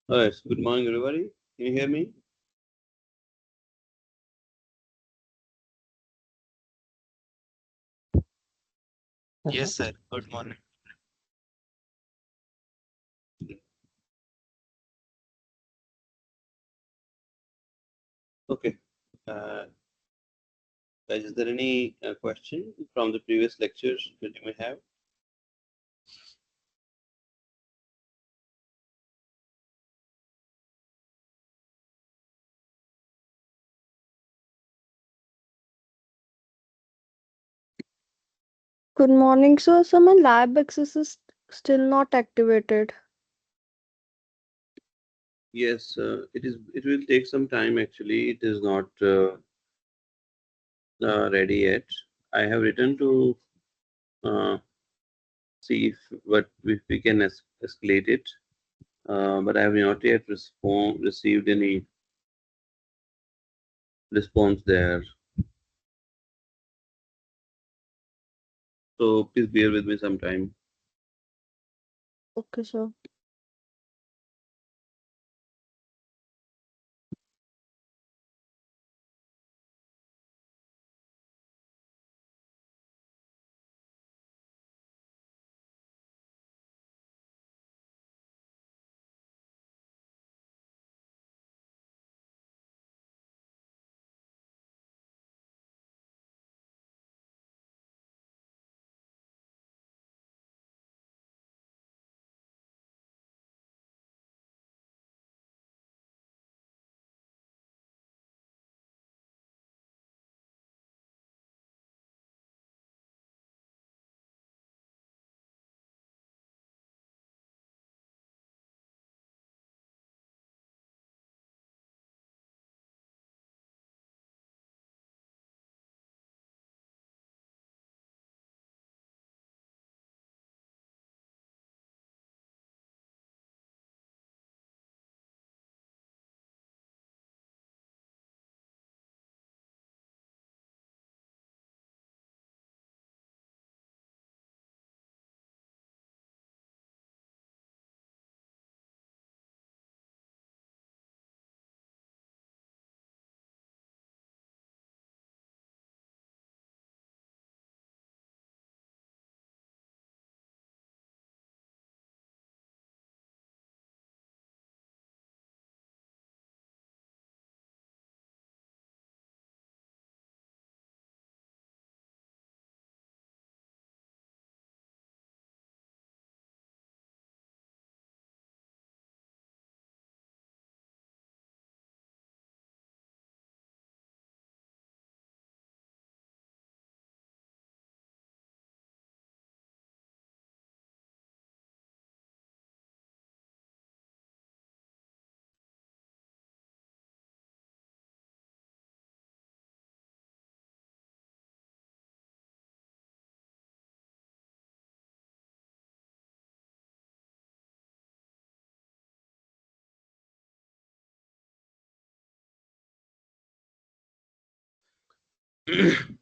Yes, good morning, everybody. Can you hear me? Yes, sir. Good morning. Okay. Guys, is there any question from the previous lectures that you may have? Good morning, sir. So my lab access is still not activated. Yes, it is. It will take some time. Actually, it is not ready yet. I have written to uh, see if we can escalate it, but I have not yet received any response there. So please bear with me some time. Okay, sir.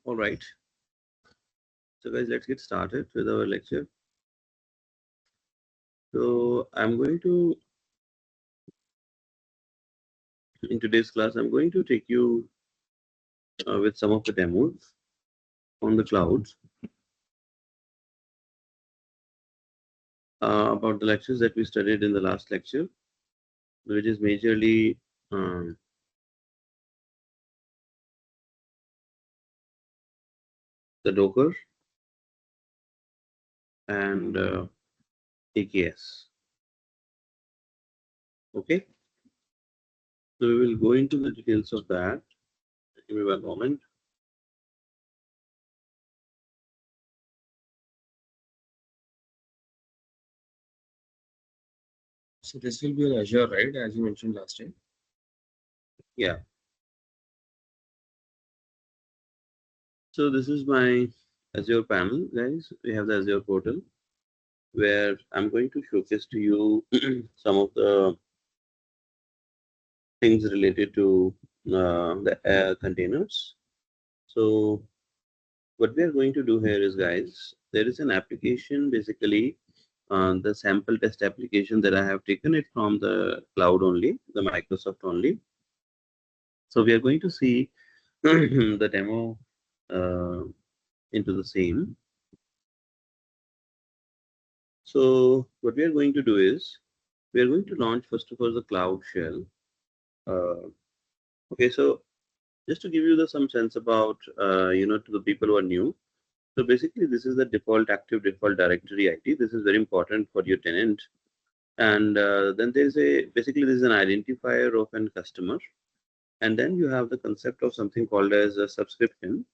All right. So guys, let's get started with our lecture. So I'm going to in today's class, I'm going to take you with some of the demos on the clouds about the lectures that we studied in the last lecture, which is majorly um, the Docker and AKS. Okay, so we will go into the details of that. Give me one moment. So this will be on Azure, right? As you mentioned last time. Yeah. So this is my Azure panel, guys. We have the Azure portal where I'm going to showcase to you some of the things related to the containers. So what we are going to do here is, guys, there is an application basically the sample test application that I have taken it from the cloud only, the Microsoft only. So we are going to see the demo into the same. So what we are going to do is we are going to launch first of all the Cloud Shell. Okay, so just to give you some sense about to the people who are new. So basically, this is the default active default directory ID. This is very important for your tenant. And then there's basically there's an identifier of an customer. And then you have the concept of something called as a subscription.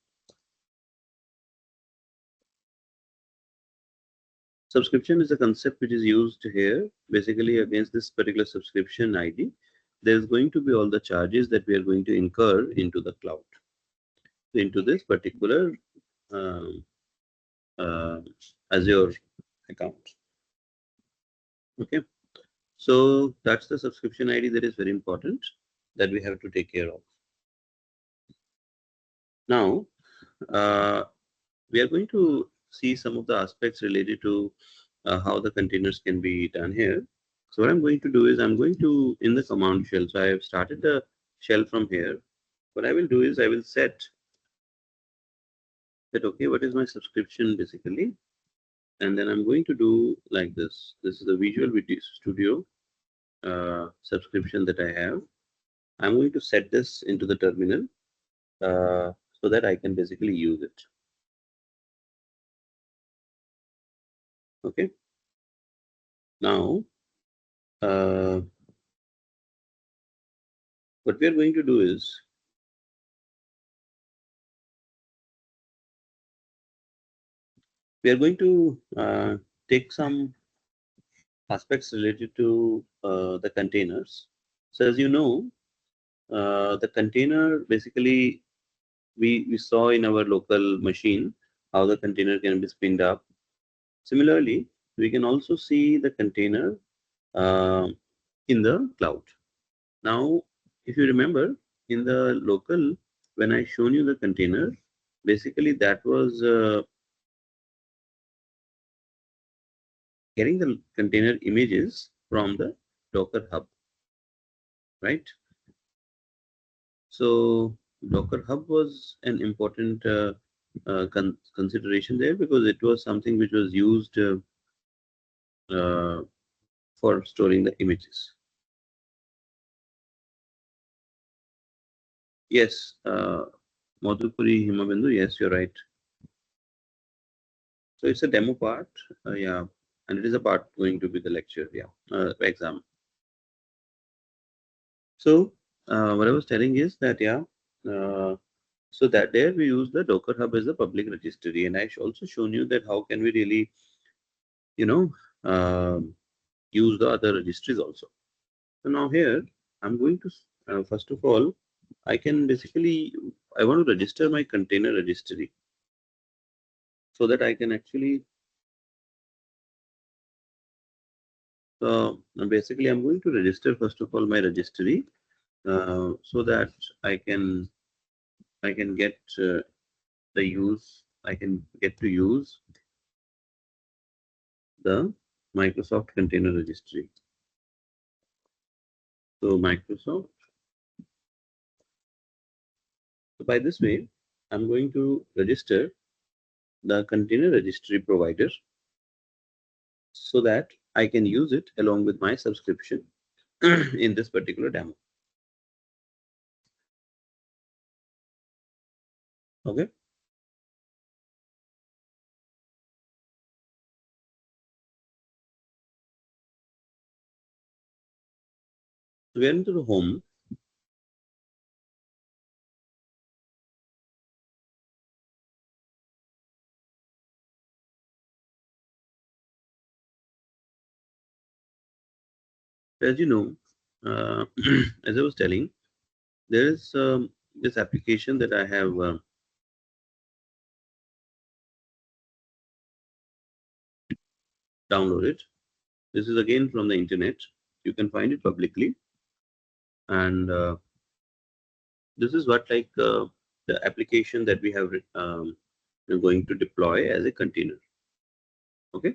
Subscription is a concept which is used here. Basically, against this particular subscription ID, there's going to be all the charges that we are going to incur into the cloud, into this particular um, uh, Azure account. Okay, so that's the subscription ID that is very important that we have to take care of. Now, we are going to see some of the aspects related to how the containers can be done here. So what I'm going to do is I'm going to, in the command shell, so I have started the shell from here. What I will do is I will set that, okay, what is my subscription basically? And then I'm going to do like this. This is the Visual Studio subscription that I have. I'm going to set this into the terminal so that I can basically use it. Okay. Now, what we are going to do is we are going to take some aspects related to the containers. So as you know, the container basically we saw in our local machine how the container can be spinned up. Similarly, we can also see the container uh, in the cloud. Now, if you remember in the local, when I shown you the container, basically that was getting the container images from the Docker Hub, right? So Docker Hub was an important consideration there because it was something which was used uh, for storing the images. Yes, Madhupuri Himabindu, yes, you're right. So it's a demo part, yeah, and it is a part going to be the lecture, yeah, exam. So what I was telling is that, yeah, so that there we use the Docker Hub as a public registry, and I also shown you that how can we really, you know, use the other registries also. So now here I'm going to first of all, I can basically I want to register my container registry so that I can actually. So basically, I'm going to register first of all my registry so that I can get the use. I can get to use the Microsoft Container Registry. So Microsoft. So by this way, I'm going to register the container registry provider so that I can use it along with my subscription in this particular demo. Okay. So we are into the home. As you know, as I was telling, there is this application that I have downloaded. This is again from the internet. You can find it publicly, and this is what like the application that we have we're going to deploy as a container. Okay.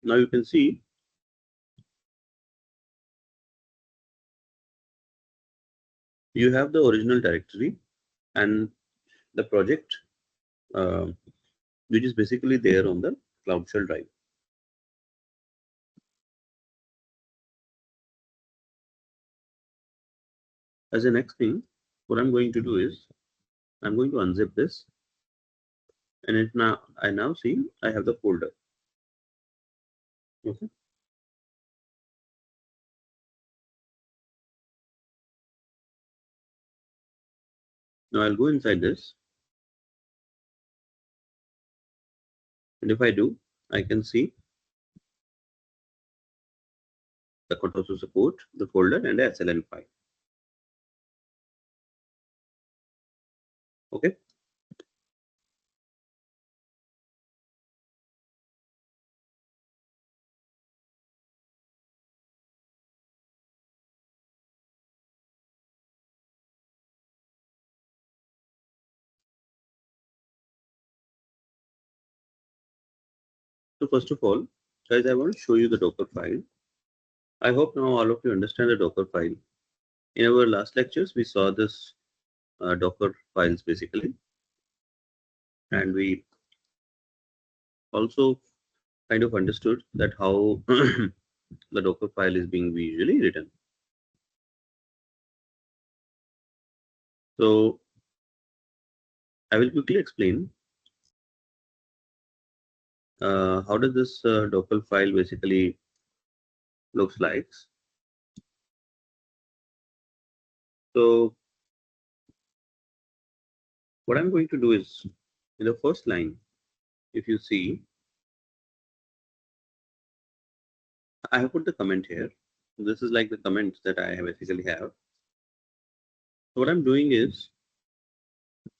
Now you can see you have the original directory and the project, uh, which is basically there on the Cloud Shell drive. As the next thing, what I'm going to do is I'm going to unzip this, and I now see I have the folder. Okay. Now I'll go inside this, and if I do, I can see the controls to support, the folder, and the SLN file. Okay. So first of all, guys, I want to show you the Docker file. I hope now all of you understand the Docker file. In our last lectures, we saw this Docker files basically, and we also kind of understood that how the Docker file is being visually written. So I will quickly explain how does this Docker file basically looks like. So what I'm going to do is in the first line, if you see, I have put the comment here. This is like the comments that I basically have. So what I'm doing is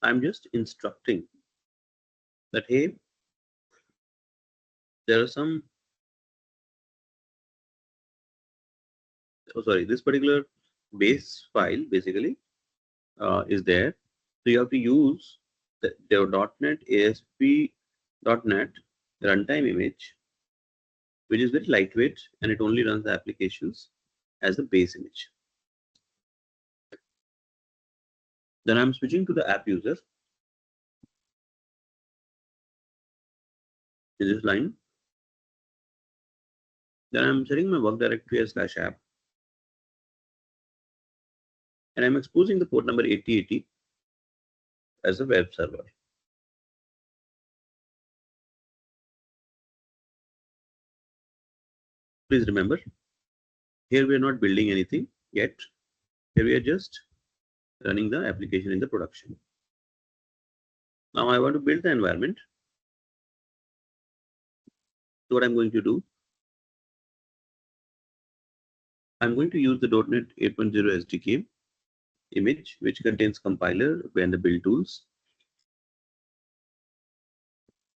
I'm just instructing that, hey, there are some, oh sorry, this particular base file basically is there. So you have to use the .NET ASP.NET runtime image, which is very lightweight and it only runs the applications as the base image. Then I'm switching to the app user in this line. Then I'm setting my work directory as /app. And I'm exposing the port number 8080 as a web server. Please remember, here we are not building anything yet. Here we are just running the application in the production. Now I want to build the environment. So what I'm going to do, I'm going to use the .NET 8.0 SDK image, which contains compiler and the build tools.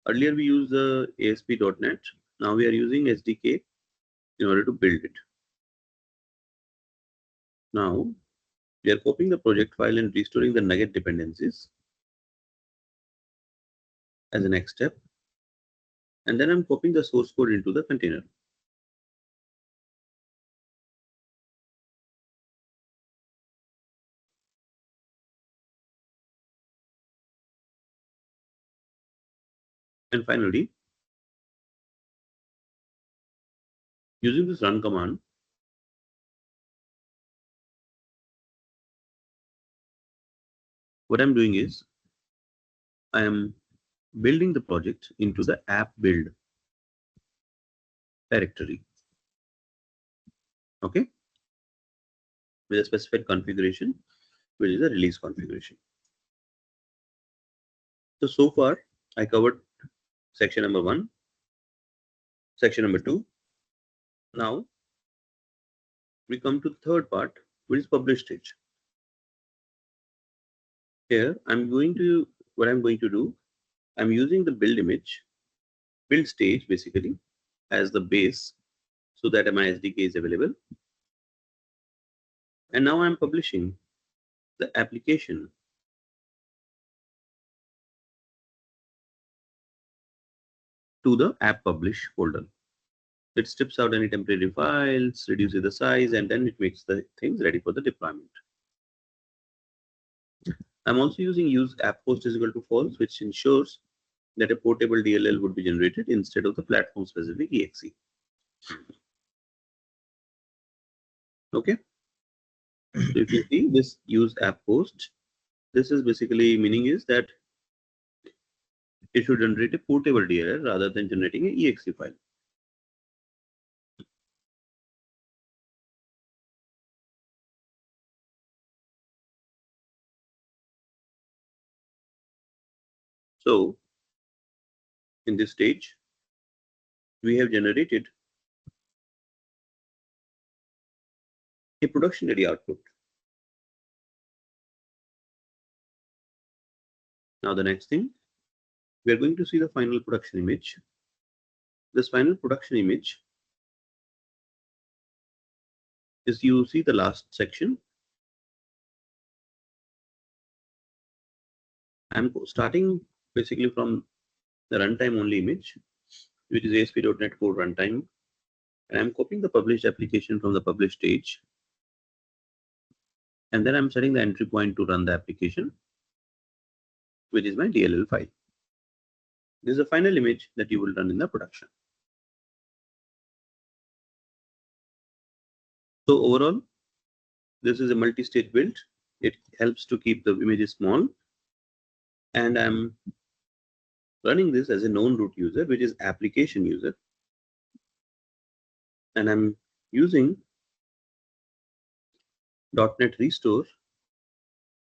Earlier we used the ASP.NET. Now we are using SDK in order to build it. Now we are copying the project file and restoring the nugget dependencies as the next step. And then I'm copying the source code into the container. And finally, using this run command, what I'm doing is I am building the project into the app build directory. Okay, with a specified configuration, which is the release configuration. So far I covered section number 1, section number 2. Now we come to the third part, which is publish stage. Here what I'm going to do, I'm using the build image, build stage basically as the base so that my SDK is available. And now I'm publishing the application to the app publish folder. It strips out any temporary files, reduces the size, and then it makes the things ready for the deployment. I'm also using use app post is equal to false, which ensures that a portable DLL would be generated instead of the platform specific exe. Okay. So if you see this use app post, this is basically meaning is that it should generate a portable DLL rather than generating an exe file. So in this stage, we have generated a production ready output. Now the next thing, we are going to see the final production image. This final production image is, you see the last section. I'm starting basically from the runtime only image, which is ASP.NET Core runtime. And I'm copying the published application from the published stage. And then I'm setting the entry point to run the application, which is my DLL file. This is the final image that you will run in the production. So overall, this is a multi-stage build. It helps to keep the images small. And I'm running this as a known root user, which is application user. And I'm using .NET Restore,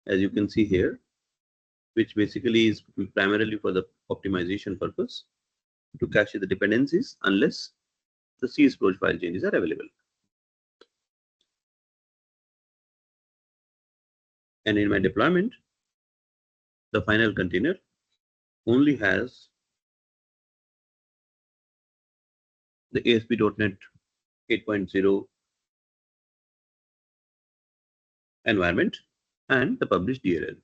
as you can see here, which basically is primarily for the optimization purpose to cache the dependencies unless the CSproj file changes are available. And in my deployment, the final container only has the ASP.NET 8.0 environment and the published DLL.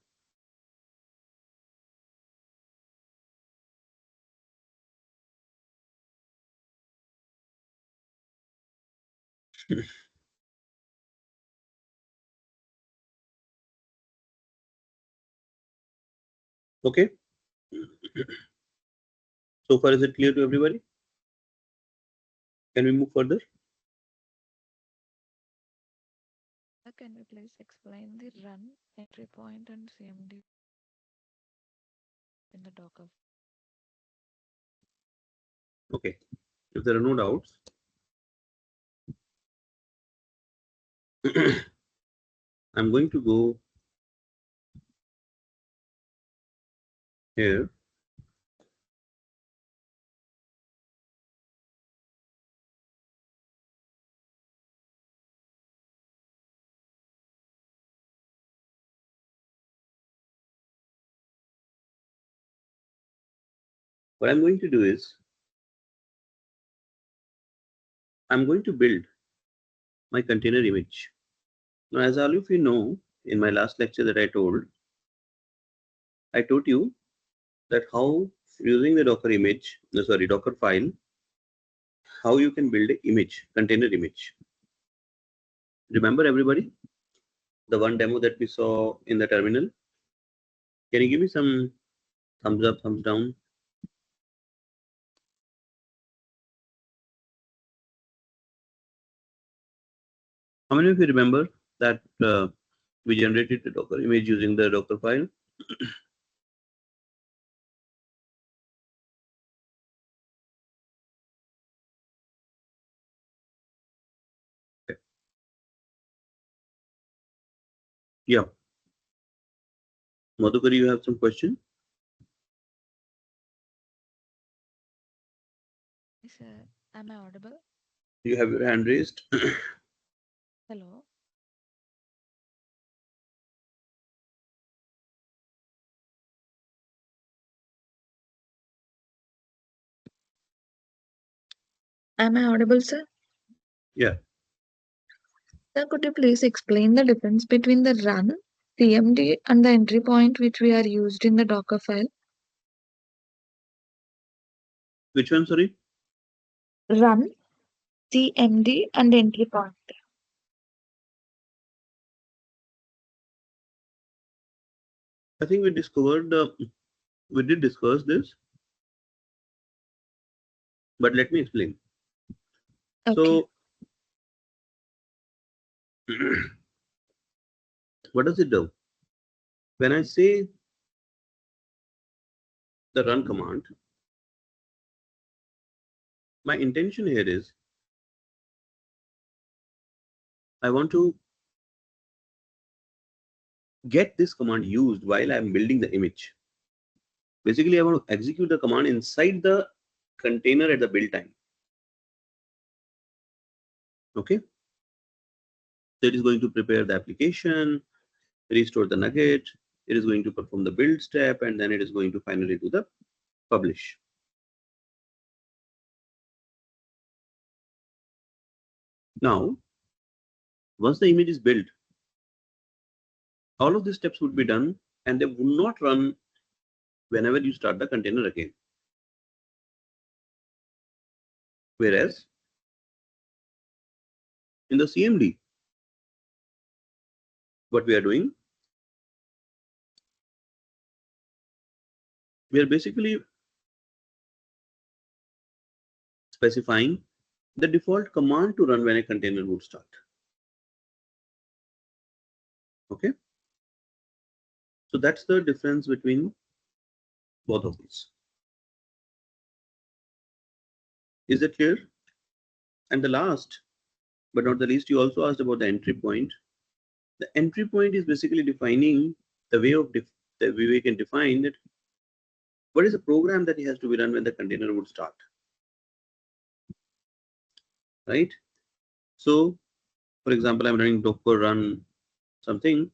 Okay. So far, is it clear to everybody? Can we move further? Can you please explain the run, entry point, and CMD in the Docker? Okay. If there are no doubts, I'm going to go here. What I'm going to do is I'm going to build my container image. Now, as all of you know, in my last lecture that I told you that how using the Docker image, Docker file, how you can build an image, container image. Remember everybody, the one demo that we saw in the terminal? Can you give me some thumbs up, thumbs down? How many of you remember that we generated the Docker image using the Docker file? Okay. Yeah. Madhukar, you have some question? Sir, am I audible? You have your hand raised. Hello. Am I audible, sir? Yeah. Sir, could you please explain the difference between the run, CMD, and the entry point which we are used in the Docker file? Which one, sorry? Run, CMD and entry point. I think we discovered, we did discuss this, but let me explain. Okay. So, what does it do? When I say the run command, my intention here is I want to get this command used while I'm building the image. Basically, I want to execute the command inside the container at the build time. Okay. So it is going to prepare the application, restore the nugget, it is going to perform the build step, and then it is going to finally do the publish. Now, once the image is built, all of these steps would be done and they will not run whenever you start the container again. Whereas in the CMD, what we are doing, we are basically specifying the default command to run when a container would start. Okay. So that's the difference between both of these. Is it clear? And the last, but not the least, you also asked about the entry point. The entry point is basically defining the way of the way we can define that what is the program that has to be run when the container would start, right? So, for example, I'm running Docker run something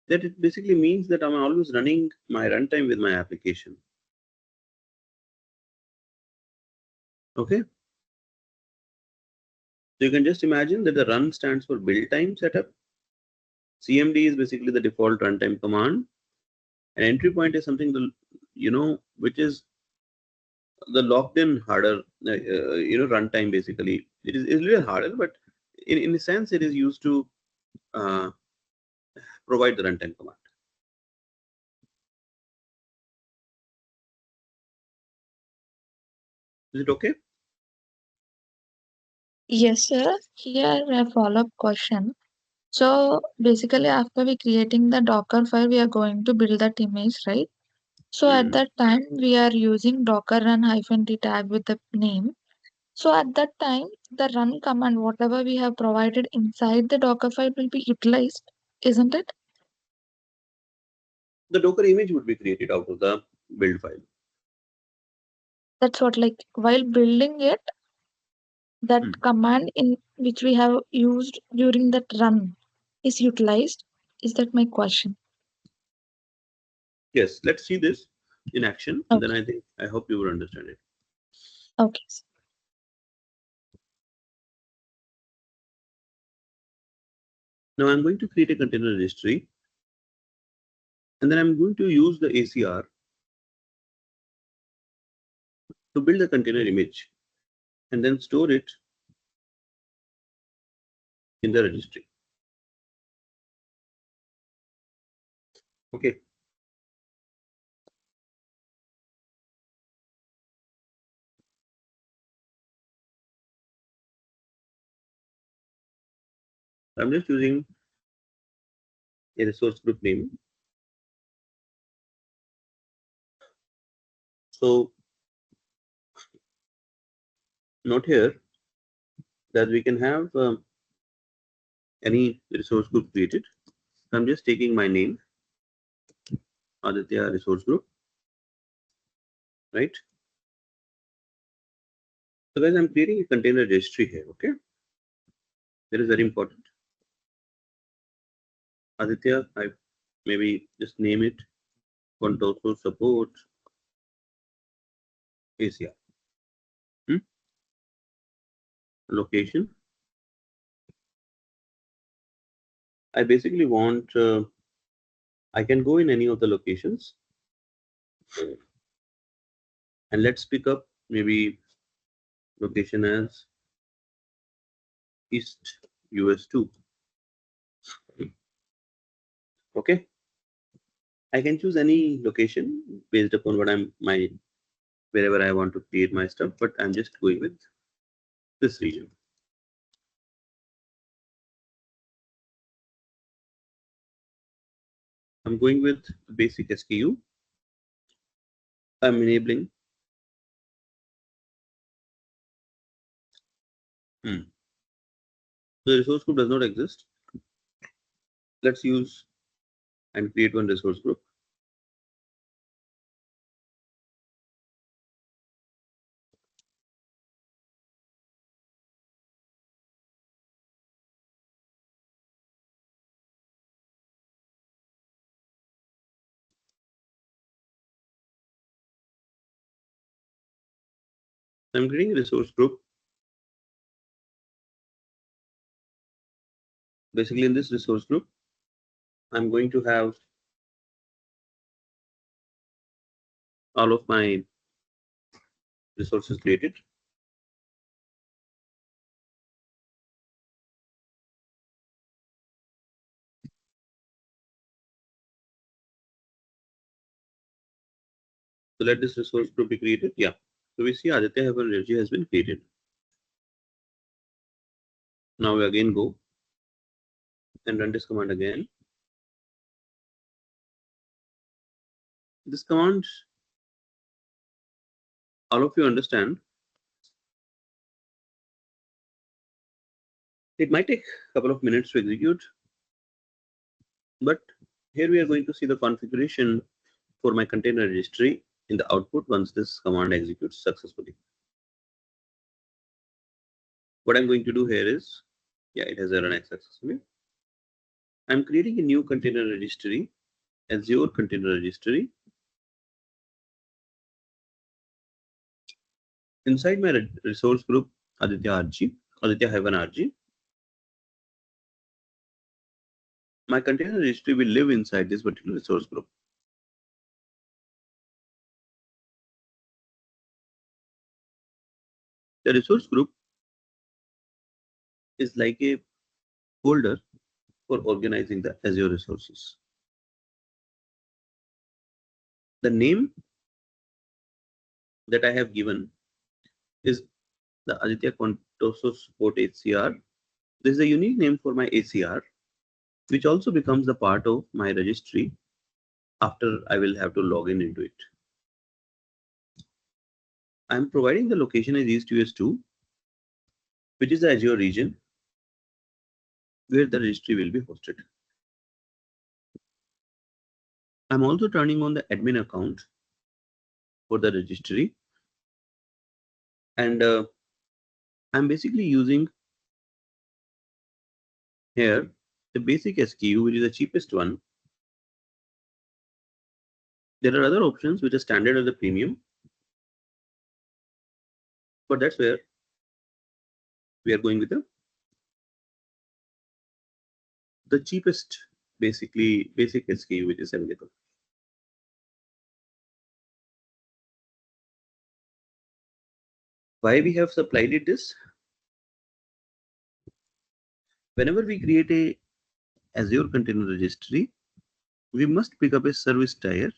that it basically means that I'm always running my runtime with my application. Okay. So you can just imagine that the run stands for build time setup. CMD is basically the default runtime command, and entry point is something which is the locked in harder runtime. Basically it is a little harder, but in a sense it is used to uh, provide the runtime command. Is it okay? Yes, sir. Here a follow-up question. So basically, after we creating the Docker file, we are going to build that image, right? So at that time, we are using Docker run -d tag with the name. So at that time, the run command, whatever we have provided inside the Docker file will be utilized, isn't it? The Docker image would be created out of the build file. That's what, like, while building it, that command in which we have used during that run is utilized. Is that my question? Yes, let's see this in action, and then Okay. I hope you will understand it. Okay. Now I'm going to create a container registry, and then I'm going to use the ACR to build a container image and then store it in the registry. Okay. I'm just using a resource group name. So note here that we can have any resource group created. I'm just taking my name, Aditya resource group, right? So guys, I'm creating a container registry here. Okay. That is very important. Aditya, I maybe just name it Contoso support ACR. Location. I basically want, I can go in any of the locations, and let's pick up maybe location as East US 2. Okay. I can choose any location based upon what wherever I want to create my stuff, but I'm just going with this region. I'm going with basic SKU. I'm enabling. The resource group does not exist. Let's use and create one resource group. I'm creating a resource group. Basically, in this resource group, I'm going to have all of my resources created. So let this resource group be created. Yeah. So we see Aditya Heaven Energy has been created. Now we again go and run this command again. This command, all of you understand, it might take a couple of minutes to execute, but here we are going to see the configuration for my container registry in the output once this command executes successfully. What I'm going to do here is, yeah, it has run successfully. I'm creating a new container registry, Azure container registry. Inside my resource group, Aditya-RG, my container registry will live inside this particular resource group. The resource group is like a folder for organizing the Azure resources. The name that I have given is the Aditya Contoso Support ACR. This is a unique name for my ACR, which also becomes the part of my registry after I will have to log in into it. I'm providing the location as East US 2, which is the Azure region where the registry will be hosted. I'm also turning on the admin account for the registry, and I'm basically using here the basic SKU, which is the cheapest one. There are other options which are standard or the premium, but that's where we are going with the cheapest, basically basic SKU which is available. Why we have supplied it this? Whenever we create a Azure container registry, we must pick up a service tier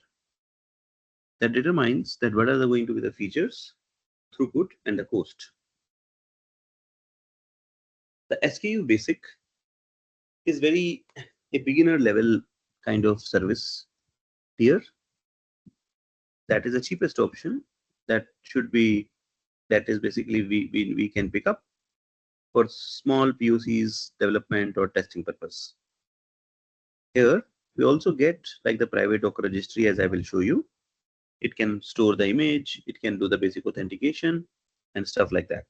that determines that what are going to be the features, throughput, and the cost. The SKU basic is very a beginner level kind of service tier. That is the cheapest option. That should be, that is basically we can pick up for small POCs development or testing purpose. Here we also get like the private Docker registry, as I will show you. It can store the image, it can do the basic authentication and stuff like that.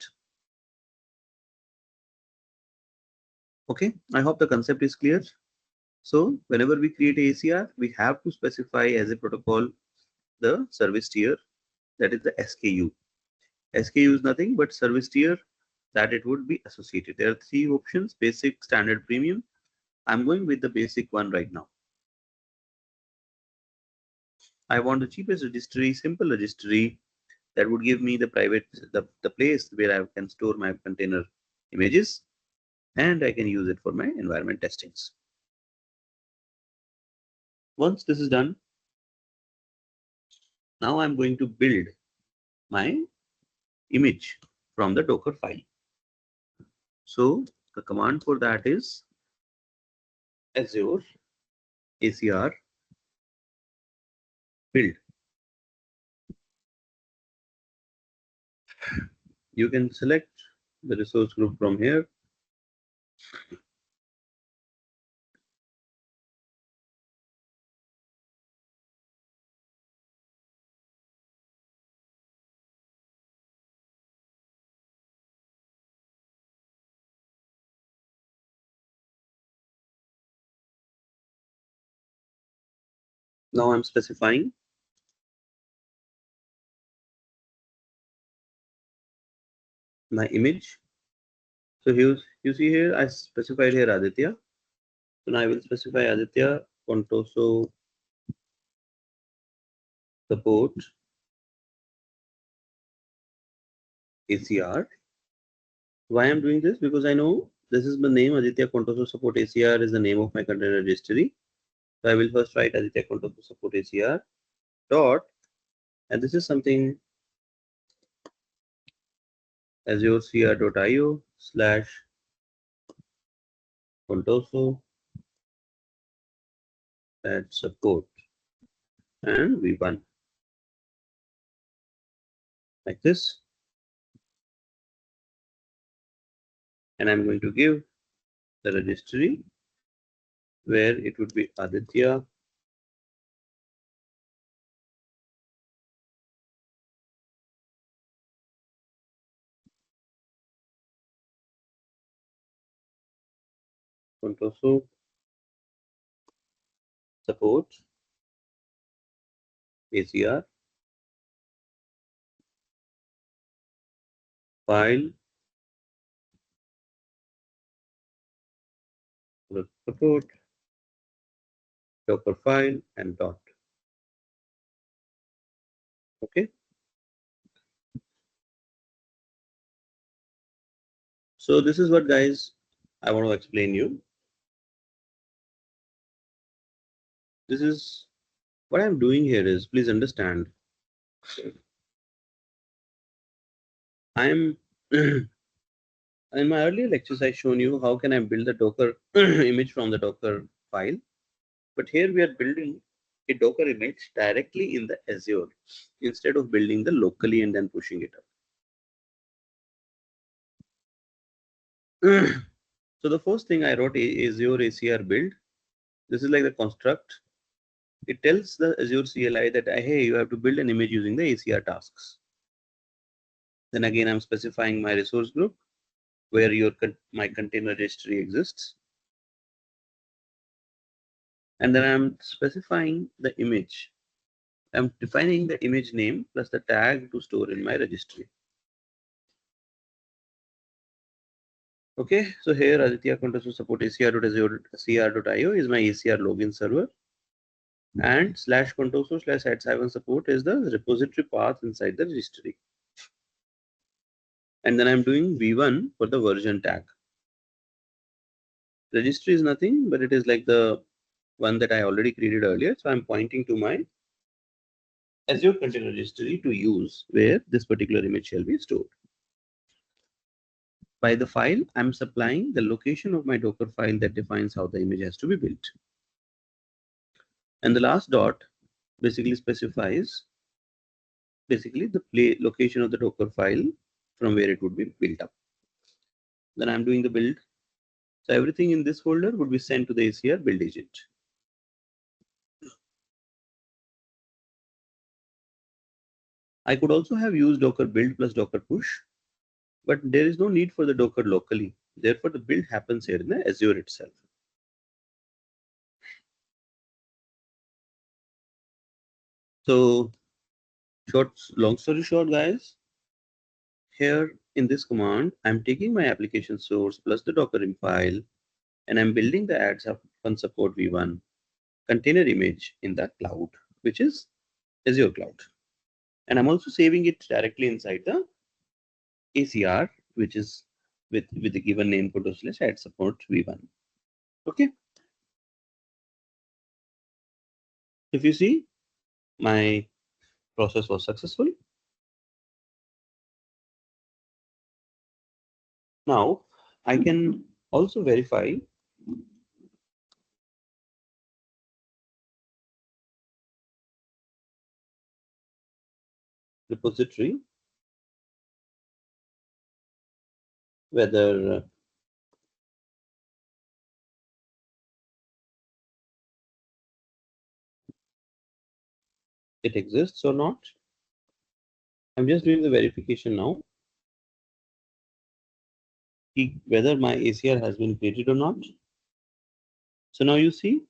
Okay, I hope the concept is clear. So whenever we create a ACR, we have to specify as a protocol the service tier, that is the SKU. SKU is nothing but service tier that it would be associated. There are three options: basic, standard, premium. I'm going with the basic one right now. I want the cheapest registry, simple registry that would give me the private, the place where I can store my container images. and I can use it for my environment testings. Once this is done, now I'm going to build my image from the Docker file. So the command for that is Azure ACR build. You can select the resource group from here. Now I'm specifying my image. So here you see here I specified here Aditya. So now I will specify Aditya Contoso support ACR. Why I'm doing this? Because I know this is the name Aditya Contoso support ACR is the name of my container registry. So I will first write Aditya Contoso support ACR dot, and this is something azure.cr.io / Contoso at support and v1 like this. And I'm going to give the registry where it would be Aditya Contoso support ACR file support Docker file and dot. Okay. So this is what, guys, I want to explain you. This is what I'm doing here is, please understand, I'm in my earlier lectures I shown you how can I build the Docker image from the Docker file, but here we are building a Docker image directly in the Azure instead of building the locally and then pushing it up. So the first thing I wrote Azure ACR build. This is like the construct. It tells the Azure CLI that hey, you have to build an image using the ACR tasks. Then again, I'm specifying my resource group where my container registry exists. And then I'm specifying the image. I'm defining the image name plus the tag to store in my registry. Okay, so here Aditya Contoso support ACR.azure.cr.io is my ACR login server, and /Contoso /@7 support is the repository path inside the registry. And then I'm doing v1 for the version tag. Registry is nothing, but it is like the one that I already created earlier. So I'm pointing to my Azure container registry to use where this particular image shall be stored. By the file, I'm supplying the location of my Docker file that defines how the image has to be built. And the last dot basically specifies the location of the Docker file from where it would be built up. Then I'm doing the build. So everything in this folder would be sent to the ACR build agent. I could also have used Docker build plus Docker push, but there is no need for the Docker locally. Therefore, the build happens here in the Azure itself. So, long story short, guys, here in this command, I'm taking my application source plus the Docker img file, and I'm building the add support v1 container image in that cloud, which is Azure cloud. And I'm also saving it directly inside the ACR, which is with the given name / add support v1. Okay. If you see, my process was successful. Now I can also verify repository whether it exists or not. I'm just doing the verification now, whether my ACR has been created or not. So now you see,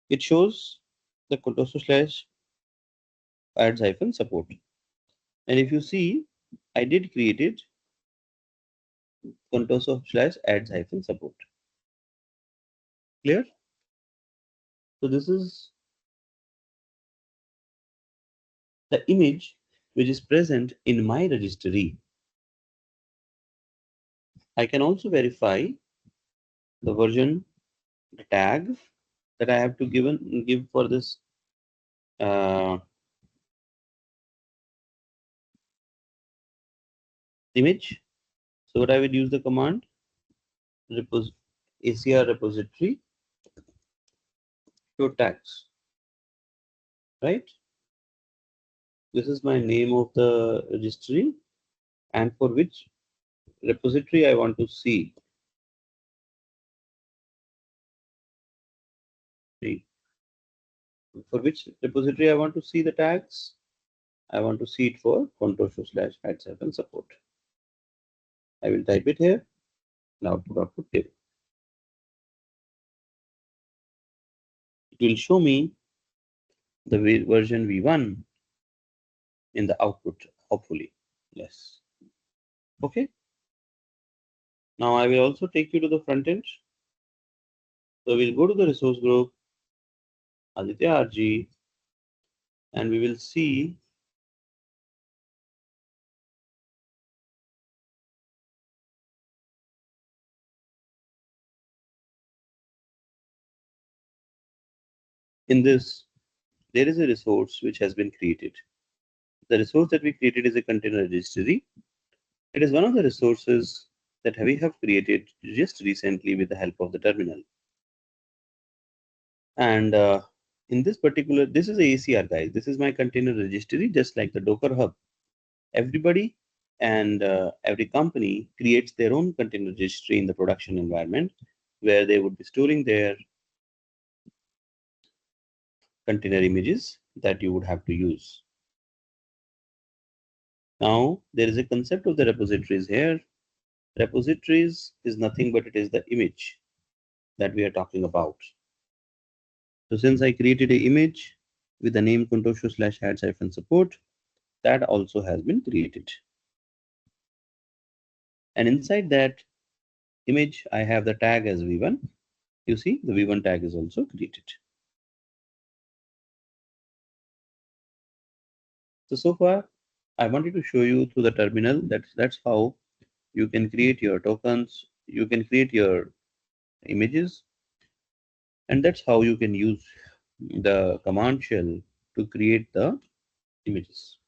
it shows the contoso / adds - support. And if you see, I did create it contoso / adds - support. Clear? So this is the image which is present in my registry. I can also verify the version, the tag that I have to give for this image. So what I will use the command ACR repository show tags, right? This is my name of the registry and for which repository I want to see. For which repository I want to see the tags? I want to see it for contoso / adds - support. I will type it here. Now output table. It will show me the version v1 in the output, hopefully. Yes. Okay. Now I will also take you to the front end. So we'll go to the resource group, Aditya RG, and we will see in this, there is a resource which has been created. The resource that we created is a container registry. It is one of the resources that we have created just recently with the help of the terminal. And in this particular, this is a ACR, guys. This is my container registry, just like the Docker Hub. Everybody and every company creates their own container registry in the production environment where they would be storing their container images that you would have to use. Now, there is a concept of the repositories here. Repositories is nothing but it is the image that we are talking about. So since I created an image with the name contoso / adds - support, that also has been created. And inside that image, I have the tag as v1. You see, the v1 tag is also created. So far, I wanted to show you through the terminal that's how you can create your tokens, you can create your images, and that's how you can use the command shell to create the images.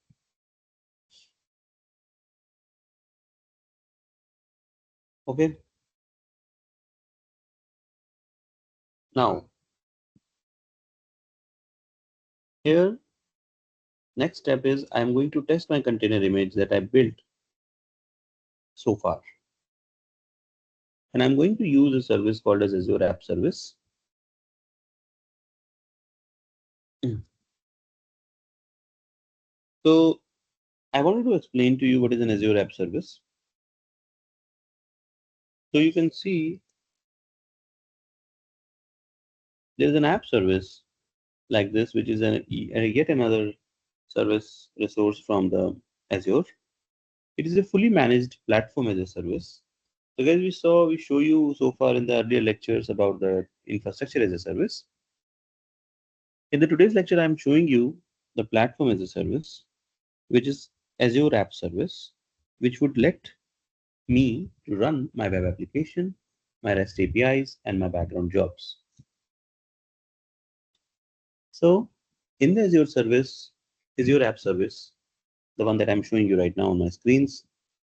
Okay. Now, here, next step is I'm going to test my container image that I built so far. And I'm going to use a service called as Azure App Service. So I wanted to explain to you what is an Azure App Service. So you can see there is an app service like this, which is yet another service resource from the Azure. It is a fully managed platform as a service. So guys, we show you so far in the earlier lectures about the infrastructure as a service. In the today's lecture, I'm showing you the platform as a service, which is Azure App Service, which would let me to run my web application, my REST APIs, and my background jobs. So in the Azure service, Azure app service, the one that I'm showing you right now on my screens,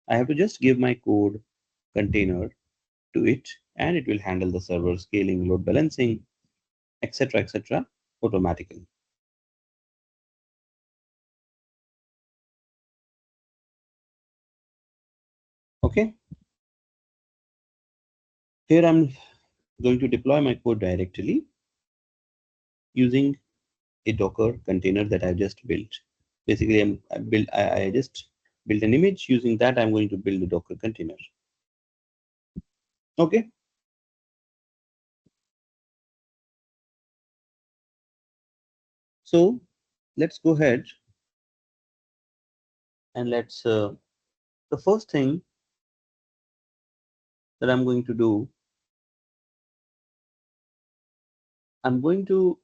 I have to just give my code container to it, and it will handle the server scaling, load balancing, etc., automatically. Okay. Here I'm going to deploy my code directly using a Docker container that I just built. Basically, I just built an image. Using that, I'm going to build a Docker container. Okay. So let's go ahead and let's. The first thing that I'm going to do, I'm going to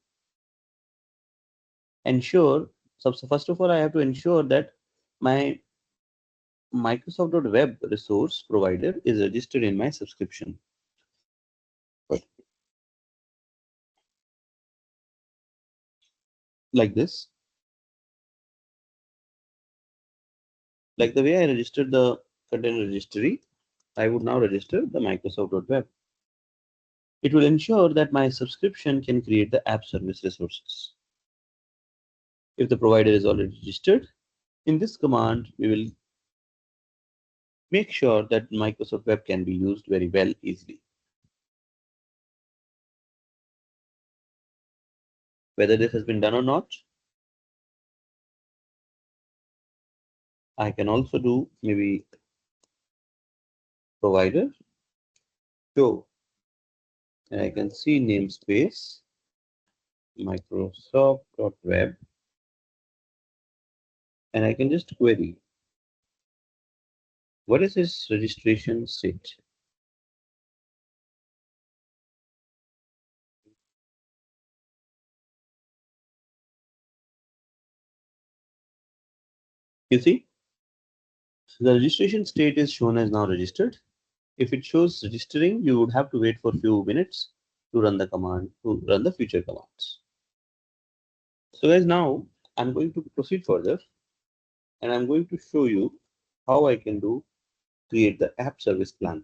ensure. So first of all, I have to ensure that my Microsoft.web resource provider is registered in my subscription. Like this. Like the way I registered the container registry, I would now register the Microsoft.web. It will ensure that my subscription can create the app service resources. If the provider is already registered, in this command, we will make sure that Microsoft Web can be used very well easily. Whether this has been done or not, I can also do maybe provider show, and I can see namespace Microsoft.web, and I can just query what is his registration state. You see, so the registration state is shown as now registered. If it shows registering, you would have to wait for a few minutes to run the command, to run the future commands. So guys, now I'm going to proceed further, and I'm going to show you how I can create the app service plan.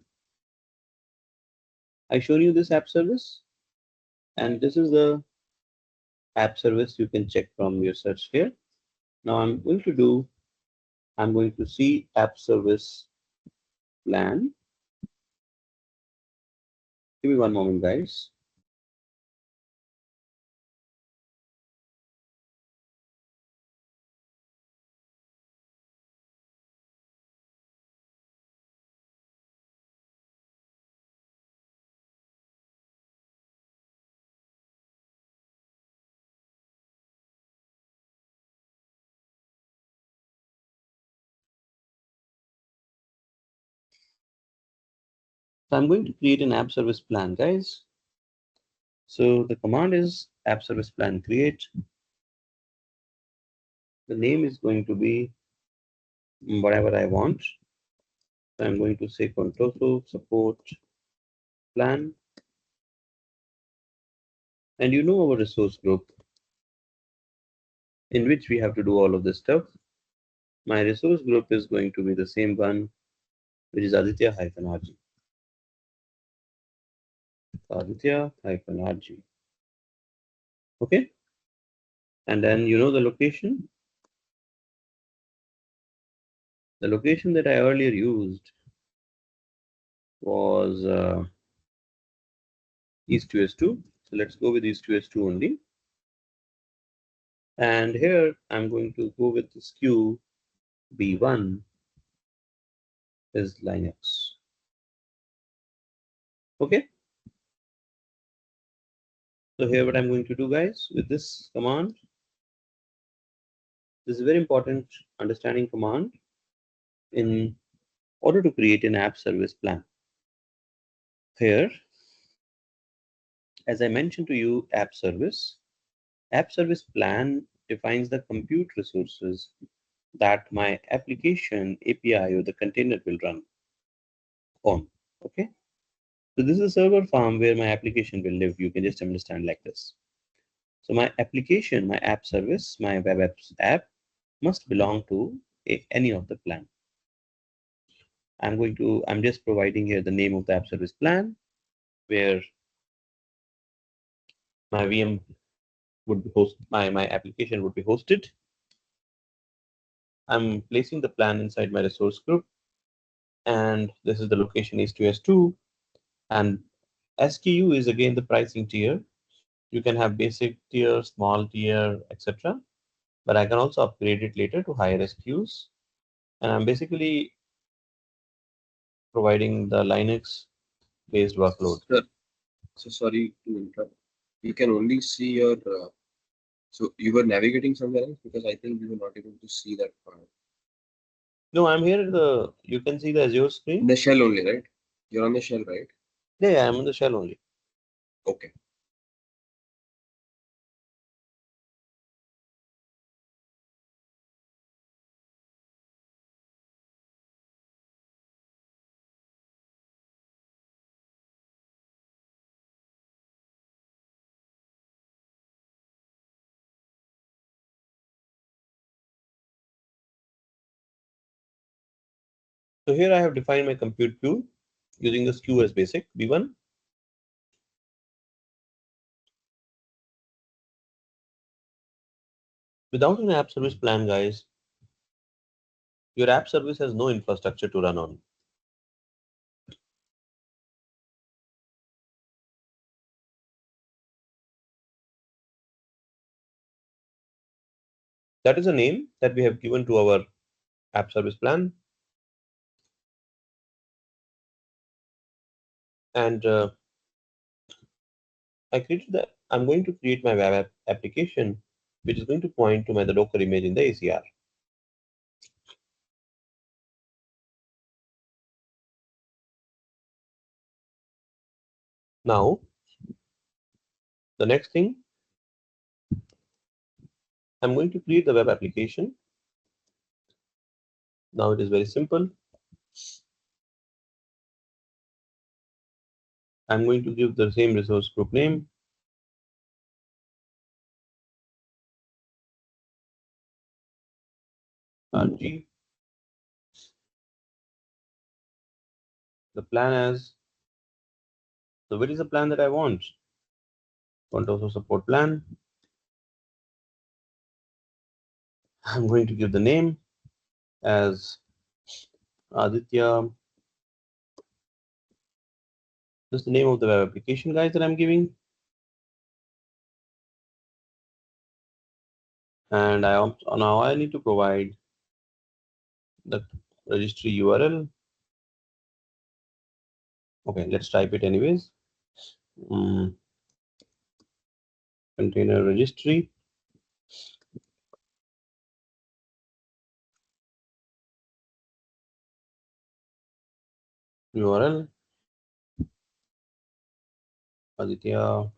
I shown you this app service, and this is the app service you can check from your search here. Now I'm going to see app service plan. Give me one moment, guys. So I'm going to create an app service plan, guys. So the command is app service plan create. The name is going to be whatever I want. So I'm going to say Contoso support plan. And you know our resource group in which we have to do all of this stuff. My resource group is going to be the same one, which is Aditya-RG. Aditya-RG. Okay. And then you know the location. The location that I earlier used was East2S2. So let's go with East2S2 only. And here I'm going to go with the SKU B1 is Linux. Okay. So here what I'm going to do, guys, with this command. This is a very important understanding command in order to create an app service plan. Here, as I mentioned to you, app service plan defines the compute resources that my application API or the container will run. on. Okay. So this is a server farm where my application will live. You can just understand like this. So my application, my app service, my web apps app must belong to any of the plan. I'm just providing here the name of the app service plan where my VM would be my application would be hosted. I'm placing the plan inside my resource group, and this is the location is to S2, and SKU is again the pricing tier. You can have basic tier, small tier, etc. But I can also upgrade it later to higher SKUs. And I'm basically providing the Linux based workload. Sir, so sorry to interrupt. You can only see your. So you were navigating somewhere else because I think you were not able to see that part. No, I'm here at you can see the Azure screen. The shell only, right? You're on the shell, right? Yeah, I'm on the shell only. Okay. So here I have defined my compute pool using the SKU as basic V1. Without an app service plan, guys, your app service has no infrastructure to run on. That is a name that we have given to our app service plan. And I'm going to create my web app application, which is going to point to the Docker image in the ACR. Now, the next thing, I'm going to create the web application. Now it is very simple. I'm going to give the same resource group name. RG. The plan as, so what is the plan that I want? Want also support plan. I'm going to give the name as Aditya. This is the name of the web application, guys, that I'm giving. And now I need to provide the registry URL. Okay, let's type it anyways. Container registry. URL. Aditya.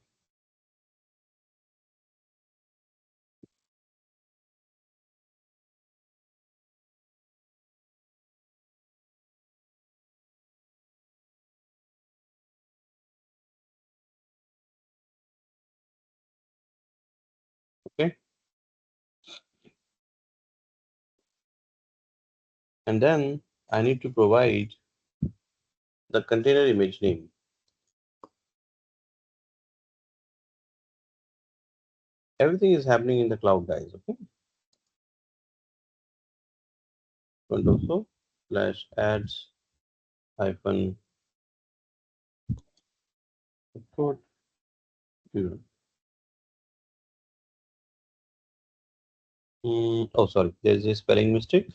Okay. And then I need to provide the container image name. Everything is happening in the cloud, guys. Okay. Control /ads hyphen code 0. Oh, sorry, there's a spelling mistake.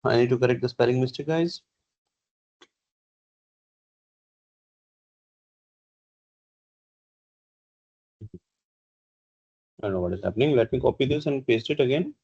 I need to correct the spelling mistake, guys. I don't know what is happening. Let me copy this and paste it again.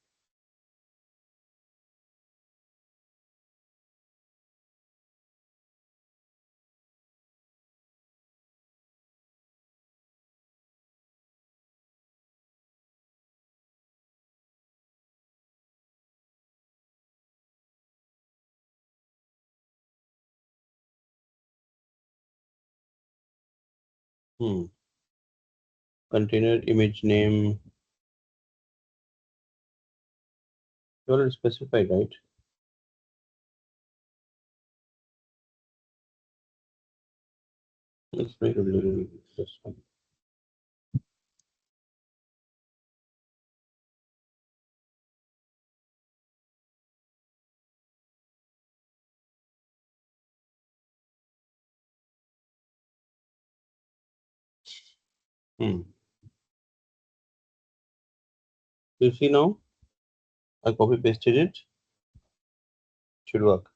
Container image name. You already specified, right? Let's make it a little this one. You see now? I copy pasted it. Should work.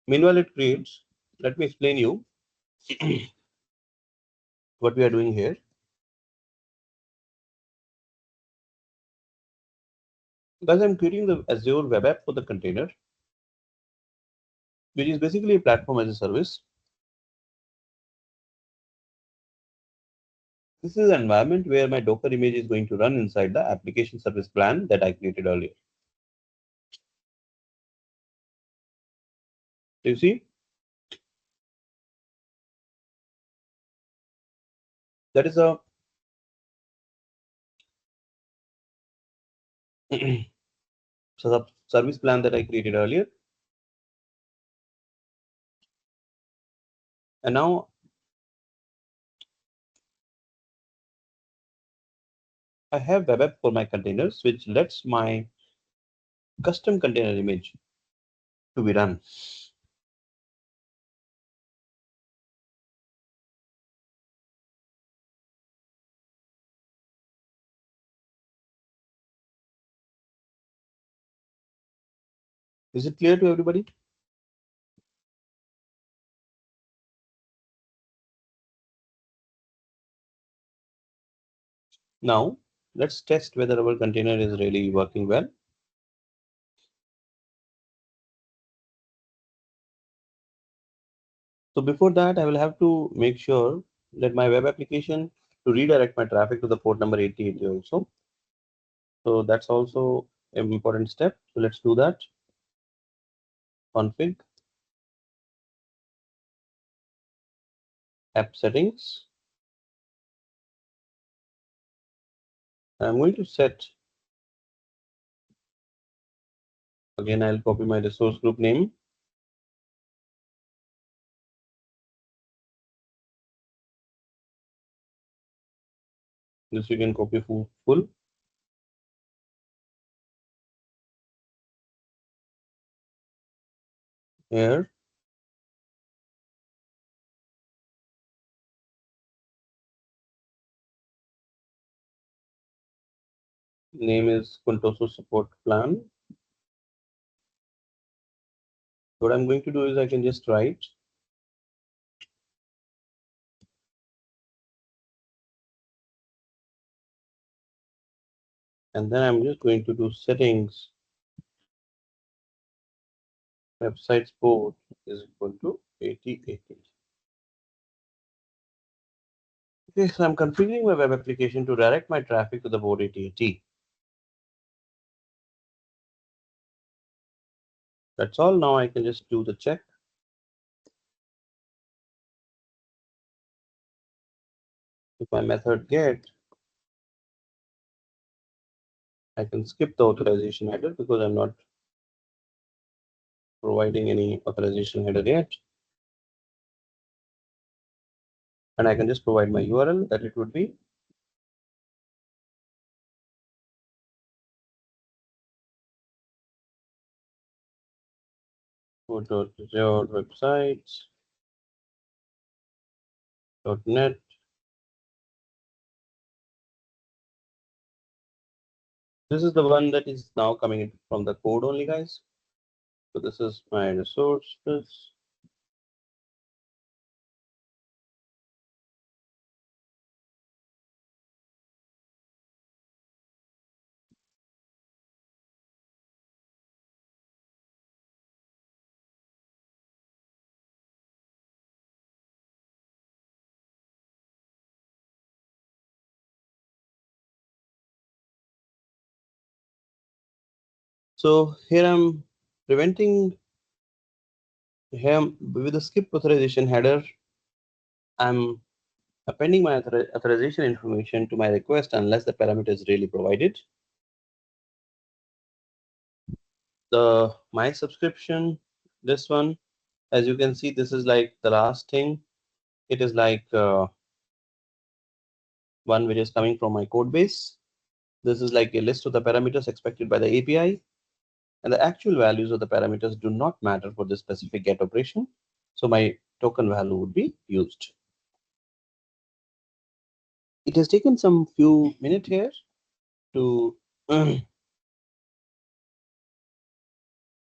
Meanwhile, it creates. Let me explain you what we are doing here. Guys, I'm creating the Azure web app for the container, which is basically a platform as a service. This is an environment where my Docker image is going to run inside the application service plan that I created earlier. Do you see? That is a service plan that I created earlier. And now I have web app for my containers, which lets my custom container image to be run. Is it clear to everybody? Now, let's test whether our container is really working well. So before that, I will have to make sure that my web application to redirect my traffic to the port number 8080 also. So that's also an important step. So let's do that. Config, app settings. I'm going to set, again, I'll copy my resource group name. This you can copy full. Here. Name is Contoso support plan. What I'm going to do is I can just write and then I'm just going to do settings. Website port is equal to 8080. Okay, so I'm configuring my web application to direct my traffic to the port 8080. That's all. Now I can just do the check. If my method get, I can skip the authorization header because I'm not providing any authorization header yet. And I can just provide my URL that it would be go to your websites.net. This is the one that is now coming in from the code only, guys. So this is my resources. So here I'm preventing him with the skip authorization header. I'm appending my authorization information to my request unless the parameter is really provided. The my subscription, this one, as you can see, this is like the last thing. It is like one which is coming from my code base. This is like a list of the parameters expected by the API, and the actual values of the parameters do not matter for this specific get operation. So my token value would be used. It has taken some few minutes here to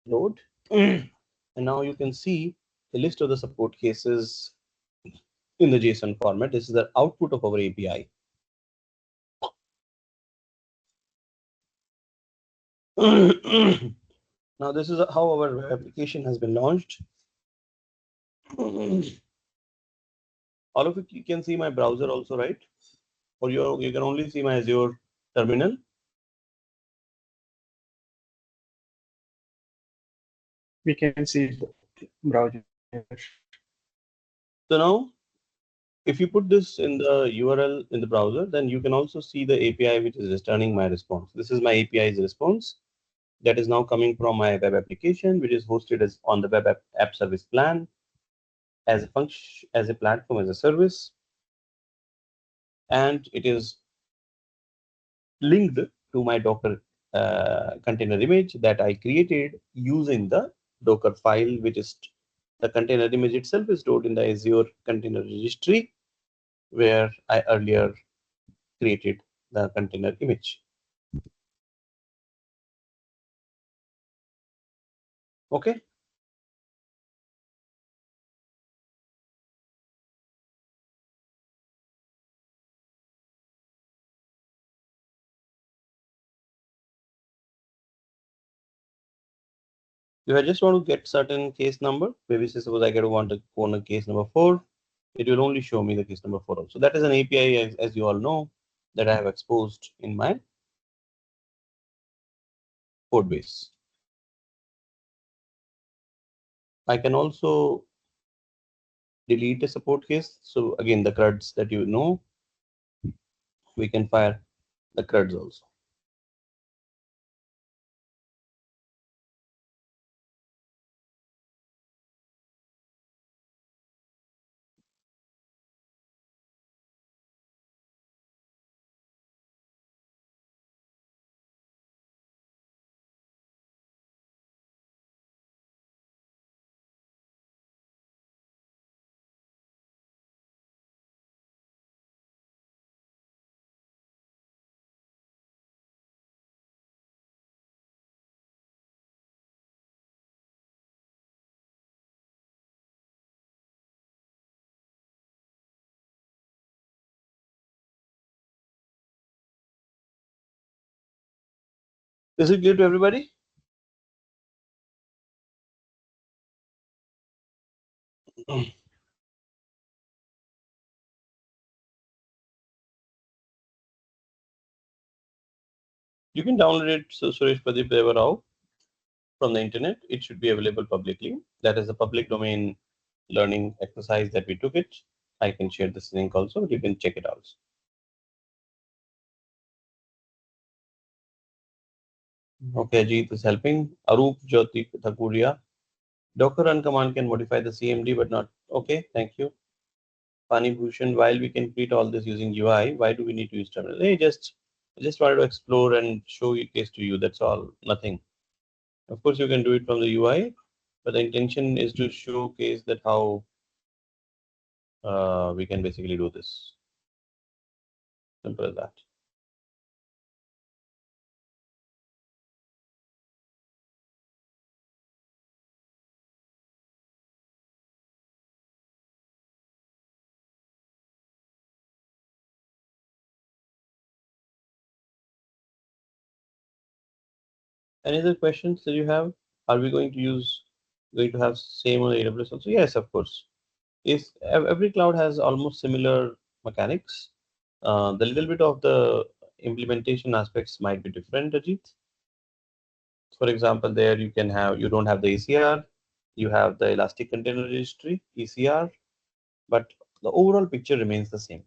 load. And now you can see the list of the support cases in the JSON format. This is the output of our API. Now this is how our application has been launched. All of it, you can see my browser also, right? Or you can only see my Azure terminal. We can see browser. So now, if you put this in the URL in the browser, then you can also see the API which is returning my response. This is my API's response that is now coming from my web application, which is hosted as on the web app service plan as a function, as a platform, as a service, and it is linked to my Docker container image that I created using the Docker file, which is the container image itself is stored in the Azure container registry, where I earlier created the container image. Okay. If I just want to get certain case number, maybe say suppose I want to go on a case number 4, it will only show me the case number 4 also. That is an API, as you all know, that I have exposed in my code base. I can also delete a support case. So again, the CRUDs that you know, we can fire the CRUDs also. Is it clear to everybody? You can download it, so Suresh Pradeep Deva Rao, from the internet. It should be available publicly. That is a public domain learning exercise that we took it. I can share this link also. You can check it out. Okay, Ajit is helping. Arup Jyoti Thakuria. Docker run command can modify the CMD, but not. Okay, thank you. Pani Bhushan, while we can create all this using UI, why do we need to use terminal? Hey, just wanted to explore and show you case to you. That's all. Nothing. Of course, you can do it from the UI, but the intention is to showcase that how we can basically do this. Simple as that. Any other questions that you have? Are we going to have same on AWS also? Yes, of course. If every cloud has almost similar mechanics, the little bit of the implementation aspects might be different, Ajit. For example, there you can have, you don't have the ECR, you have the Elastic Container Registry, ECR, but the overall picture remains the same.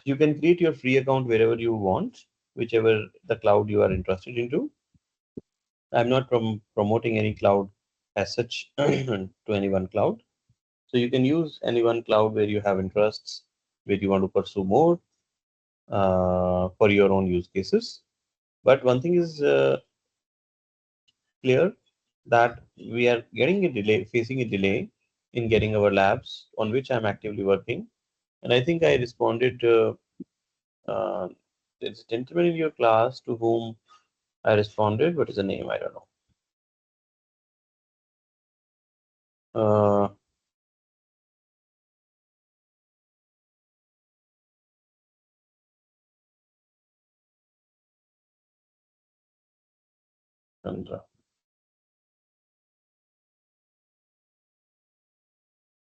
You can create your free account wherever you want, whichever the cloud you are interested into. I'm not promoting any cloud as such to any one cloud. So you can use any one cloud where you have interests, where you want to pursue more for your own use cases. But one thing is clear, that we are getting a delay, facing a delay in getting our labs on which I'm actively working. And I think I responded uh, there's a gentleman in your class to whom I responded. What is the name? I don't know. Uh, Chandra.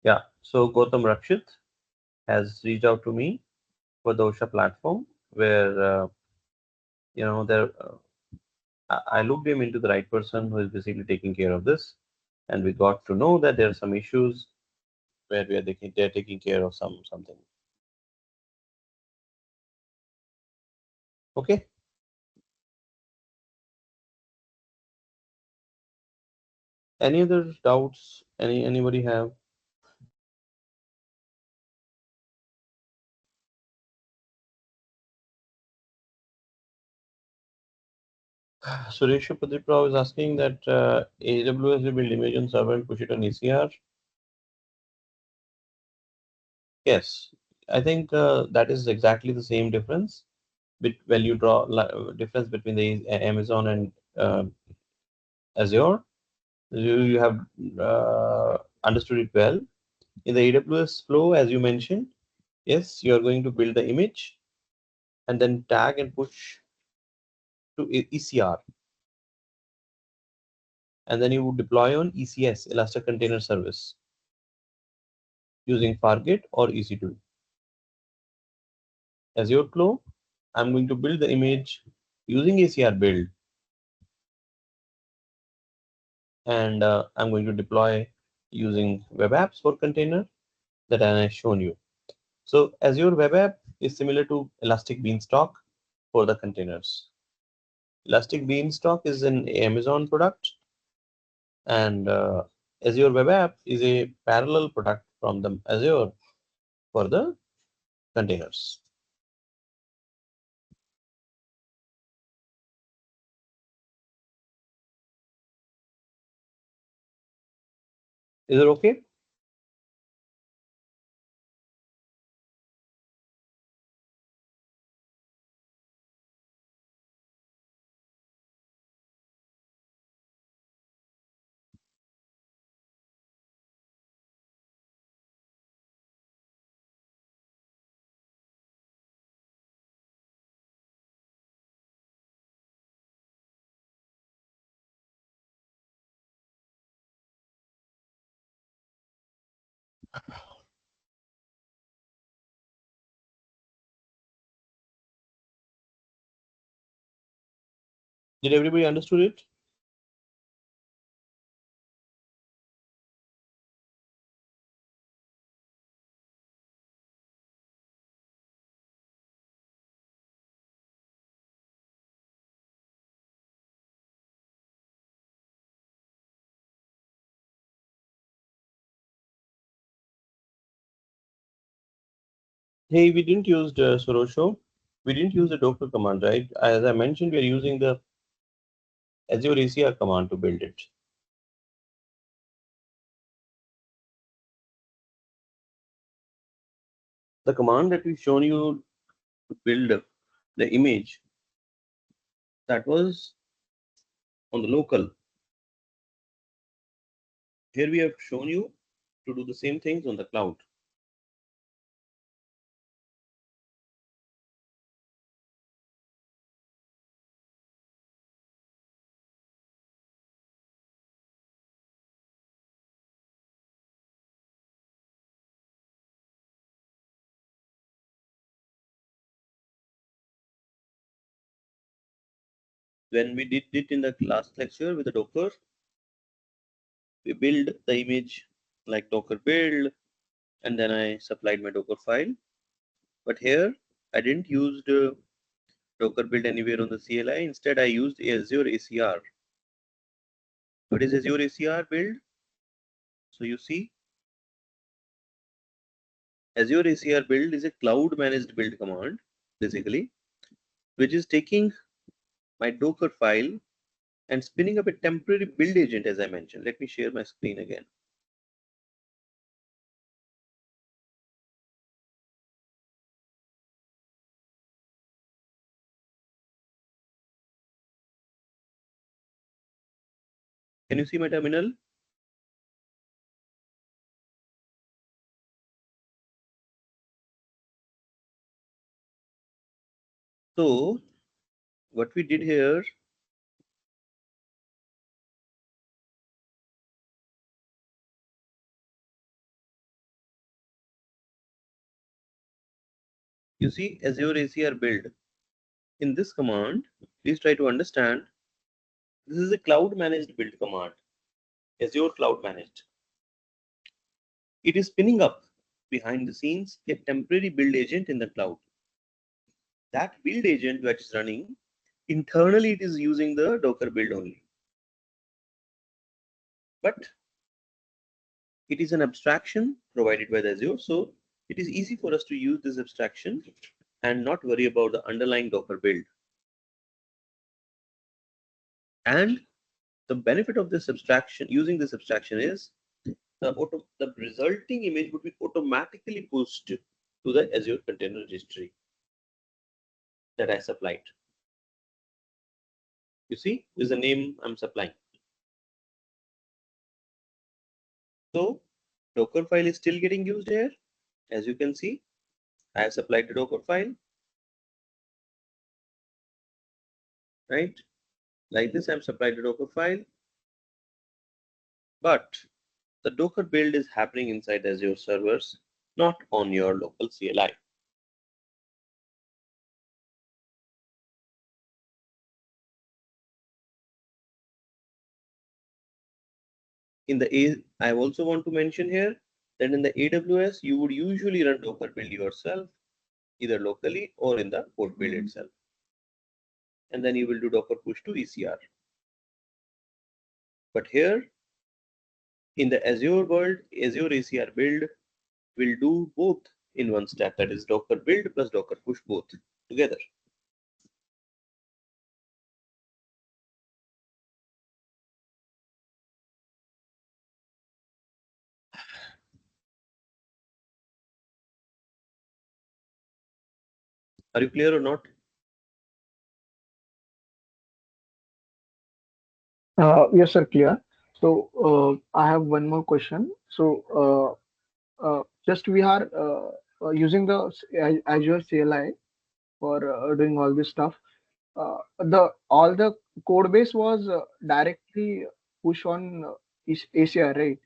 Yeah. So Gautam Rakshit has reached out to me for the OSHA platform, where there. I looked him into the right person who is basically taking care of this, and we got to know that there are some issues where they're taking care of something. Okay. Any other doubts? Anybody have? Suresh Padiprao is asking that AWS will build image on server and push it on ECR. Yes, I think that is exactly the same difference. When you draw difference between the Amazon and Azure, you have understood it well. In the AWS flow, as you mentioned, yes, you are going to build the image and then tag and push to ECR, and then you would deploy on ECS, Elastic Container Service, using Fargate or EC2. Azure flow, I'm going to build the image using ACR build, and I'm going to deploy using web apps for container that I have shown you. So Azure web app is similar to Elastic Beanstalk for the containers. Elastic Beanstalk is an Amazon product, and Azure web app is a parallel product from the Azure for the containers. Is it okay? Did everybody understood it? Hey, we didn't use the Sorosho. We didn't use the Docker command, right? As I mentioned, we are using the Azure ACR command to build it. The command that we've shown you to build the image, that was on the local. Here we have shown you to do the same things on the cloud. when we did it in the last lecture with the Docker, we build the image like Docker build, and then I supplied my Docker file. But here I didn't use the Docker build anywhere on the CLI. Instead, I used Azure ACR. What is Azure ACR build? So you see, Azure ACR build is a cloud managed build command, basically, which is taking my Docker file and spinning up a temporary build agent, as I mentioned. Let me share my screen again. Can you see my terminal? So what we did here, you see Azure ACR build. In this command, please try to understand, this is a cloud managed build command, Azure cloud managed. It is spinning up behind the scenes a temporary build agent in the cloud. That build agent that is running, internally it is using the Docker build only. But it is an abstraction provided by the Azure, so it is easy for us to use this abstraction and not worry about the underlying Docker build. And the benefit of this abstraction, using this abstraction, is the resulting image would be automatically pushed to the Azure Container Registry that I supplied. You see, this is the name I'm supplying. So Docker file is still getting used here. As you can see, I have supplied the Docker file, right? Like this, I'm supplied the Docker file, but the Docker build is happening inside Azure servers, not on your local CLI. I also want to mention here that in the AWS, you would usually run Docker build yourself, either locally or in the code build itself. And then you will do Docker push to ECR. But here in the Azure world, Azure ACR build will do both in one step, that is Docker build plus Docker push both together. Are you clear or not? Yes, sir, clear. So I have one more question. So just we are using the Azure CLI for doing all this stuff. The all the code base was directly push on ACR, right?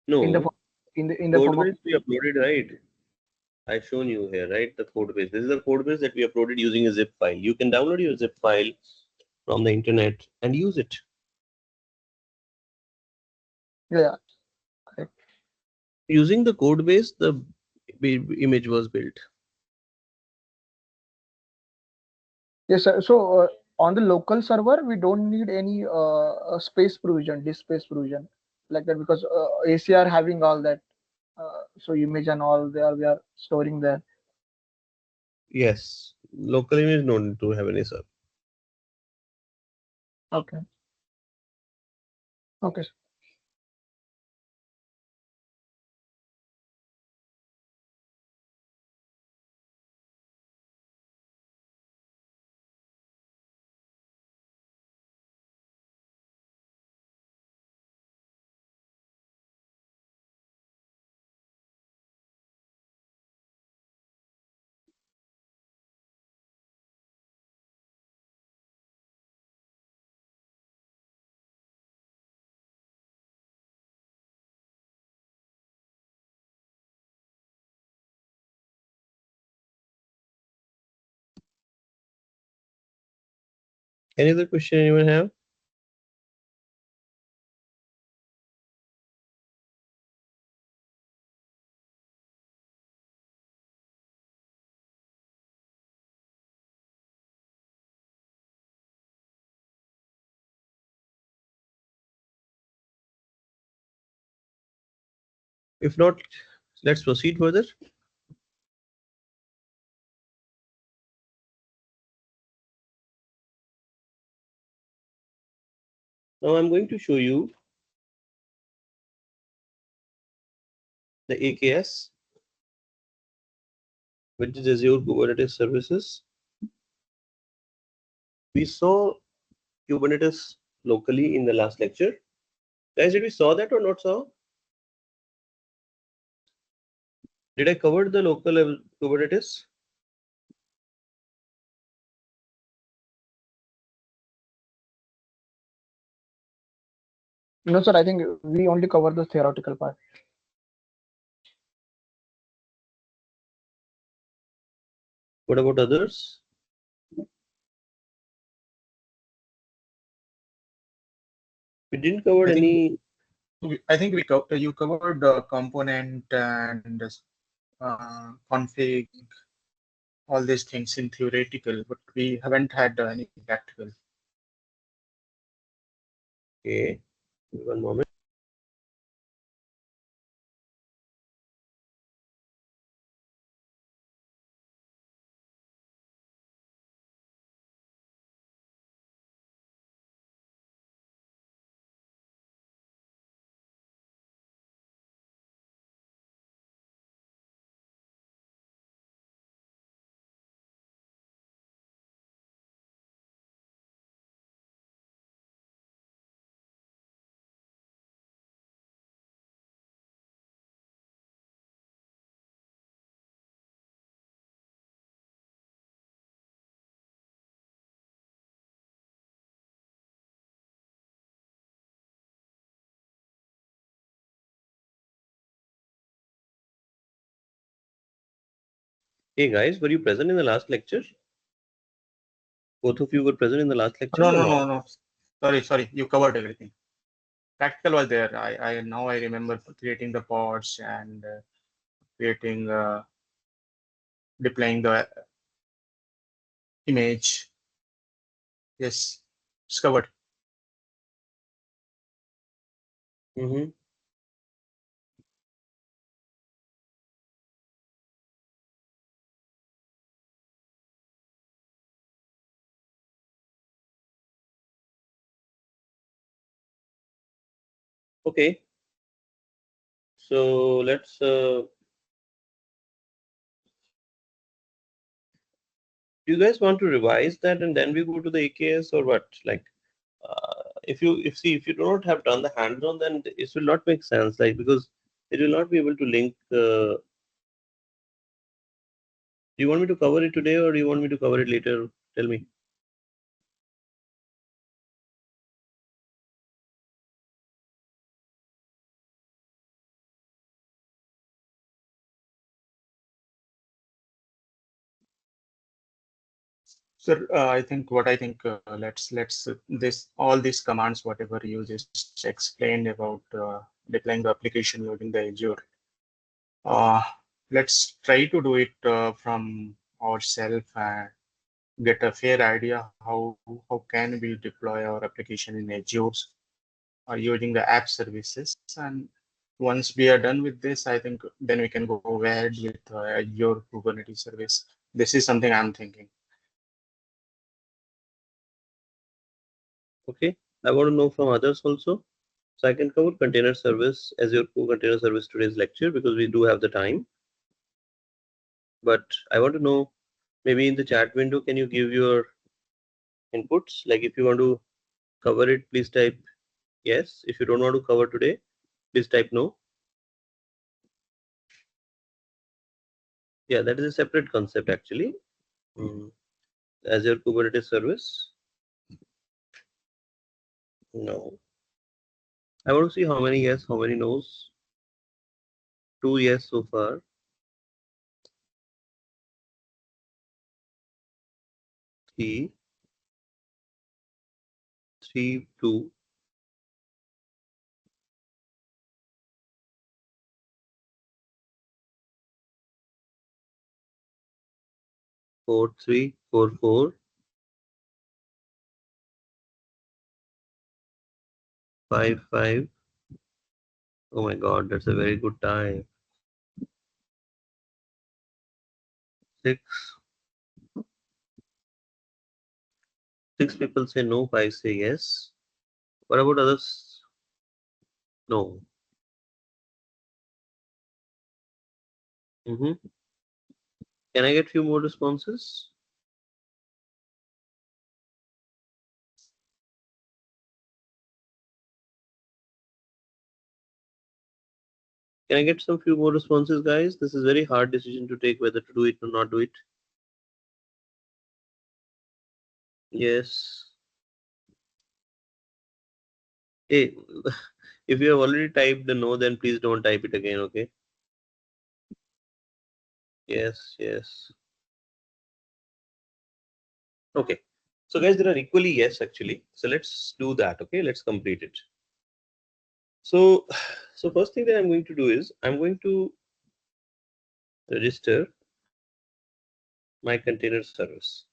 In the No, fo- in the code form of base we uploaded, right? I've shown you here, right? The code base. This is the code base that we uploaded using a zip file. You can download your zip file from the internet and use it. yeah. Correct. Using the code base, the image was built. Yes, sir. So on the local server, we don't need any space provision, disk space provision like that because ACR having all that. So image and all there we are storing there. Yes, local image no need to have any sub. Okay. Okay. Any other question anyone have? If not, let's proceed further. Now I'm going to show you the AKS, which is Azure Kubernetes Services. We saw Kubernetes locally in the last lecture. Guys, did we saw that or not saw? Did I cover the local Kubernetes? No, sir, I think we only cover the theoretical part. What about others? We didn't cover I think any. I think you covered component and config, all these things in theoretical, but we haven't had any practical. Okay, one moment. Hey guys, were you present in the last lecture? Both of you were present in the last lecture No, or no, not? no, no. Sorry. You covered everything. Practical was there. I now I remember creating the pods and creating, deploying the image. Yes, it's covered. Mm-hmm. Okay, so let's. Do you guys want to revise that and then we go to the AKS or what? Like, if you do not have done the hands-on, then it will not make sense. Like because it will not be able to link. Do you want me to cover it today or do you want me to cover it later? Tell me. Sir, I think let's this all these commands whatever you just explained about deploying the application using the Azure. Uh, let's try to do it from ourselves and get a fair idea how can we deploy our application in Azure or using the app services. And once we are done with this, I think then we can go ahead with Azure Kubernetes service. This is something I'm thinking. Okay. I want to know from others also. So I can cover container service as your container service today's lecture because we do have the time. But I want to know maybe in the chat window, can you give your inputs? Like if you want to cover it, please type yes. If you don't want to cover today, please type no. Yeah, that is a separate concept actually. Azure Kubernetes service. No. I want to see how many yes, how many no's. 2 yes so far. 3. 32 4344 55. Oh my God, that's a very good time. 6 people say no, 5 say yes. What about others? No. Can I get few more responses? Can I get some few more responses, guys? This is very hard decision to take whether to do it or not do it. Yes. Hey, if you have already typed the no, then please don't type it again, okay? Yes, yes. Okay. So guys, there are equally yes actually. So let's do that, okay? Let's complete it. So first thing that I'm going to do is I'm going to register my container service,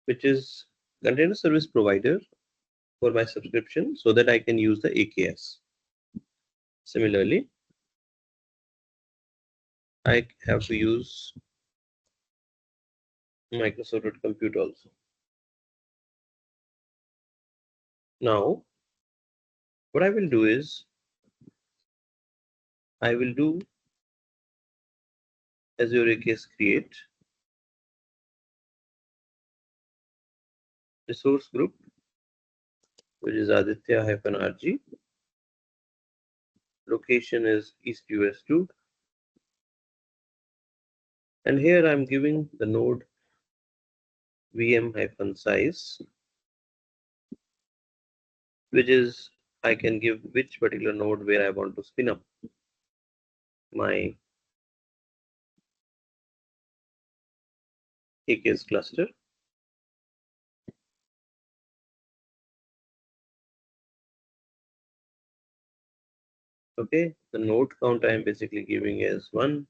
which is container service provider for my subscription so that I can use the AKS. Similarly, I have to use Microsoft Compute also. Now, what I will do is I will do Azure AKS create resource group, which is Aditya-RG. Location is East US 2. And here I'm giving the node VM-size, which is I can give which particular node where I want to spin up my AKS cluster. Okay, the node count I'm basically giving is 1.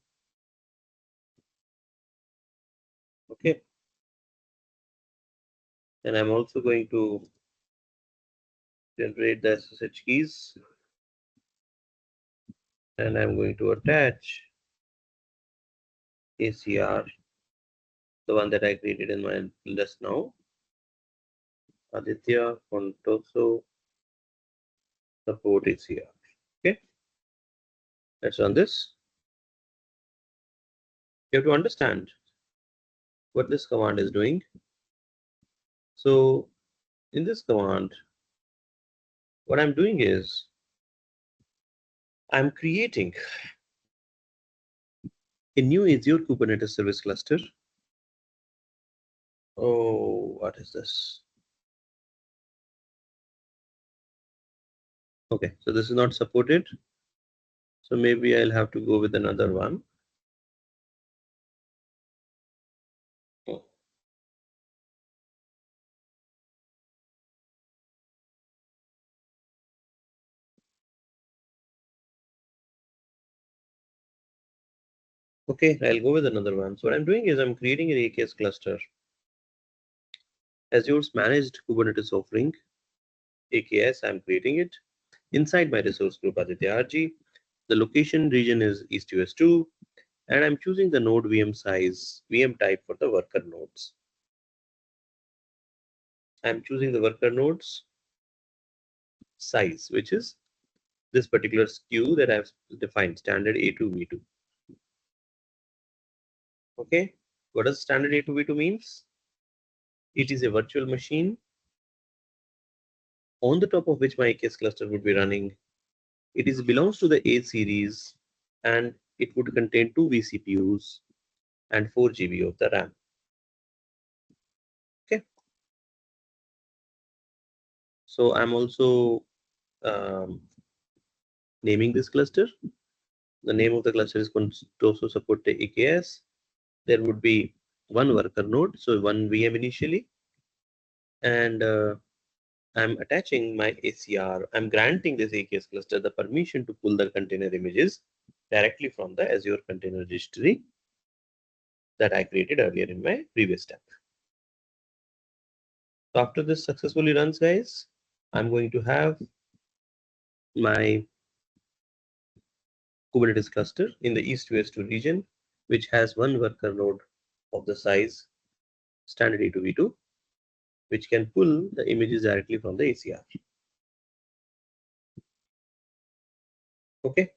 Okay, and I'm also going to generate the SSH keys, and I'm going to attach ACR, the one that I created in my list now. Aditya Fontoso support ACR. Okay, let's run this. You have to understand what this command is doing. So in this command, what I'm doing is I'm creating a new Azure Kubernetes service cluster. Oh, what is this? Okay, so this is not supported. So maybe I'll have to go with another one. Okay, I'll go with another one. So what I'm doing is I'm creating an AKS cluster. Azure's managed Kubernetes offering, AKS, I'm creating it inside my resource group Aditya-RG. The location region is East US 2, and I'm choosing the node VM size, VM type for the worker nodes. I'm choosing the worker nodes size, which is this particular SKU that I've defined, standard A2V2. Okay, what does standard A2V2 means? It is a virtual machine on the top of which my AKS cluster would be running. It belongs to the A series, and it would contain 2 vCPUs and 4 GB of the RAM. Okay. So I'm also naming this cluster. The name of the cluster is going to also support the AKS. There would be one worker node, so one VM initially, and I'm attaching my ACR. I'm granting this AKS cluster the permission to pull the container images directly from the Azure Container Registry that I created earlier in my previous step. So after this successfully runs, guys, I'm going to have my Kubernetes cluster in the east-west region, which has one worker node of the size standard A2V2, which can pull the images directly from the ACR. Okay.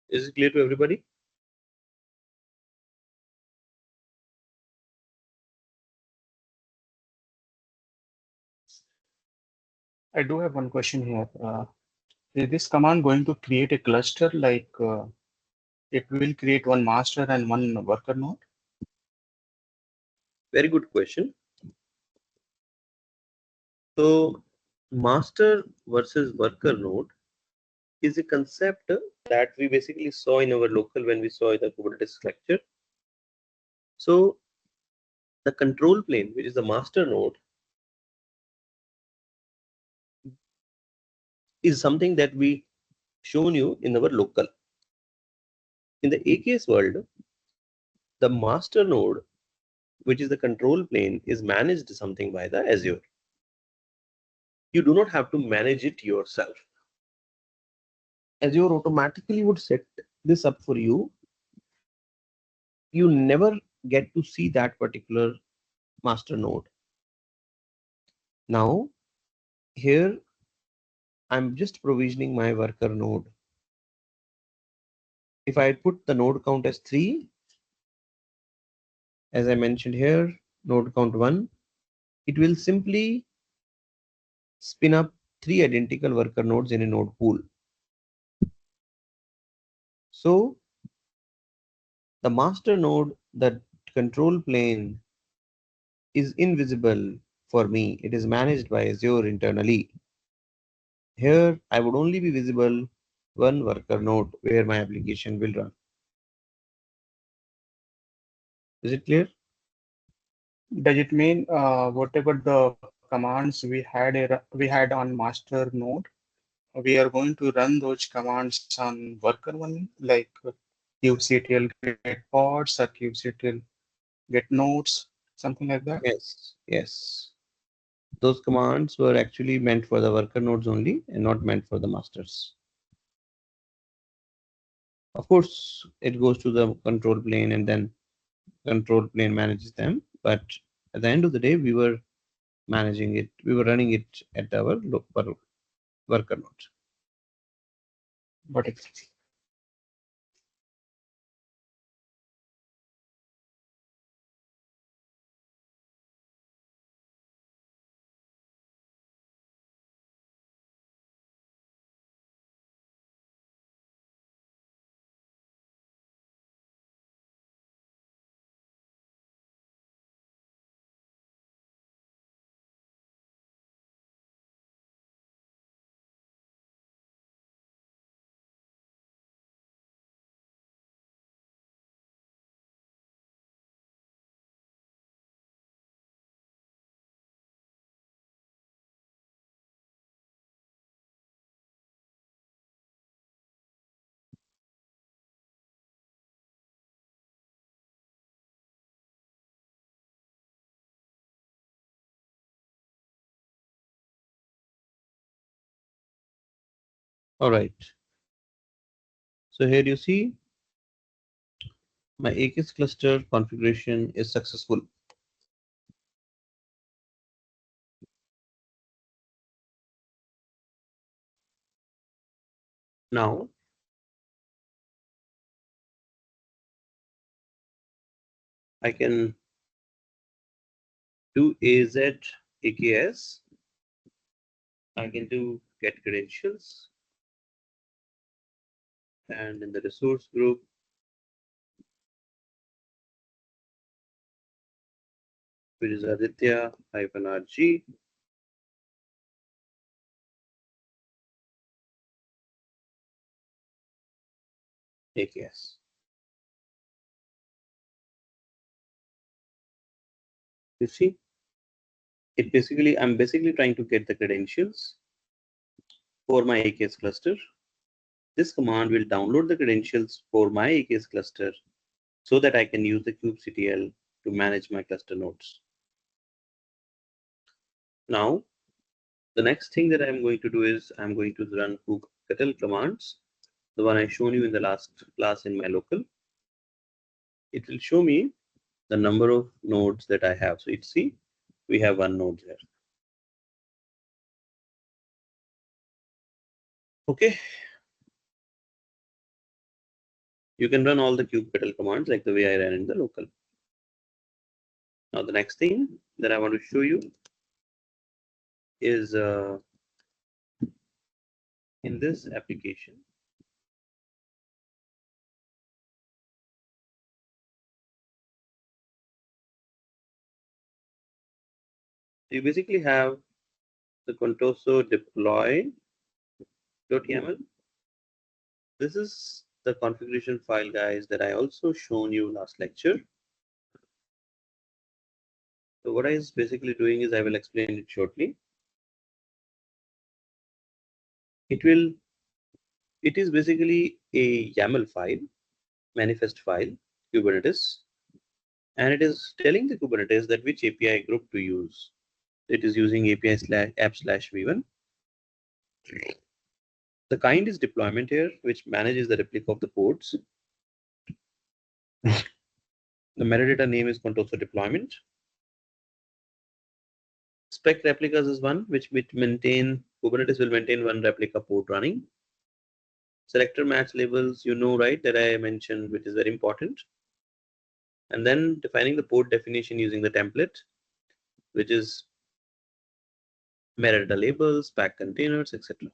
Is it clear to everybody? I do have one question here. Is this command going to create a cluster like it will create one master and one worker node? Very good question. So master versus worker node is a concept that we basically saw in our local when we saw the Kubernetes lecture. So the control plane, which is the master node, is something that we shown you in our local. In the AKS world, the master node, which is the control plane, is managed something by the Azure. You do not have to manage it yourself. Azure automatically would set this up for you. You never get to see that particular master node. Now, here I'm just provisioning my worker node. If I put the node count as 3, as I mentioned here, node count 1, it will simply spin up 3 identical worker nodes in a node pool. So the master node, the control plane, is invisible for me. It is managed by Azure internally. Here, I would only be visible one worker node where my application will run. Is it clear? Does it mean whatever the commands we had on master node, we are going to run those commands on worker one, like kubectl get pods or kubectl get nodes, something like that? Yes. Yes. Those commands were actually meant for the worker nodes only and not meant for the masters. Of course, it goes to the control plane and then control plane manages them. But at the end of the day, we were managing it. We were running it at our local worker node. But it, All right. So here you see my AKS cluster configuration is successful. Now, I can do AZ AKS. I can do get credentials. And in the resource group, which is Aditya-RG, AKS. You see, I'm basically trying to get the credentials for my AKS cluster. This command will download the credentials for my AKS cluster so that I can use the kubectl to manage my cluster nodes. Now, the next thing that I'm going to do is I'm going to run kubectl commands, the one I shown you in the last class in my local. It will show me the number of nodes that I have. So see, we have one node there. Okay. You can run all the kubectl commands like the way I ran in the local. Now the next thing that I want to show you is in this application. You basically have the Contoso deploy.yaml. This is the configuration file, guys, that I also shown you last lecture. So what I is basically doing is I will explain it shortly. It is basically a YAML file, manifest file, Kubernetes, and it is telling the Kubernetes that which API group to use. It is using API/app/v1. The kind is deployment here, which manages the replica of the ports. The metadata name is Contoso deployment. Spec replicas is one, which Kubernetes will maintain one replica port running. Selector match labels, you know, right, that I mentioned, which is very important. And then defining the port definition using the template, which is metadata labels, pack containers, etc.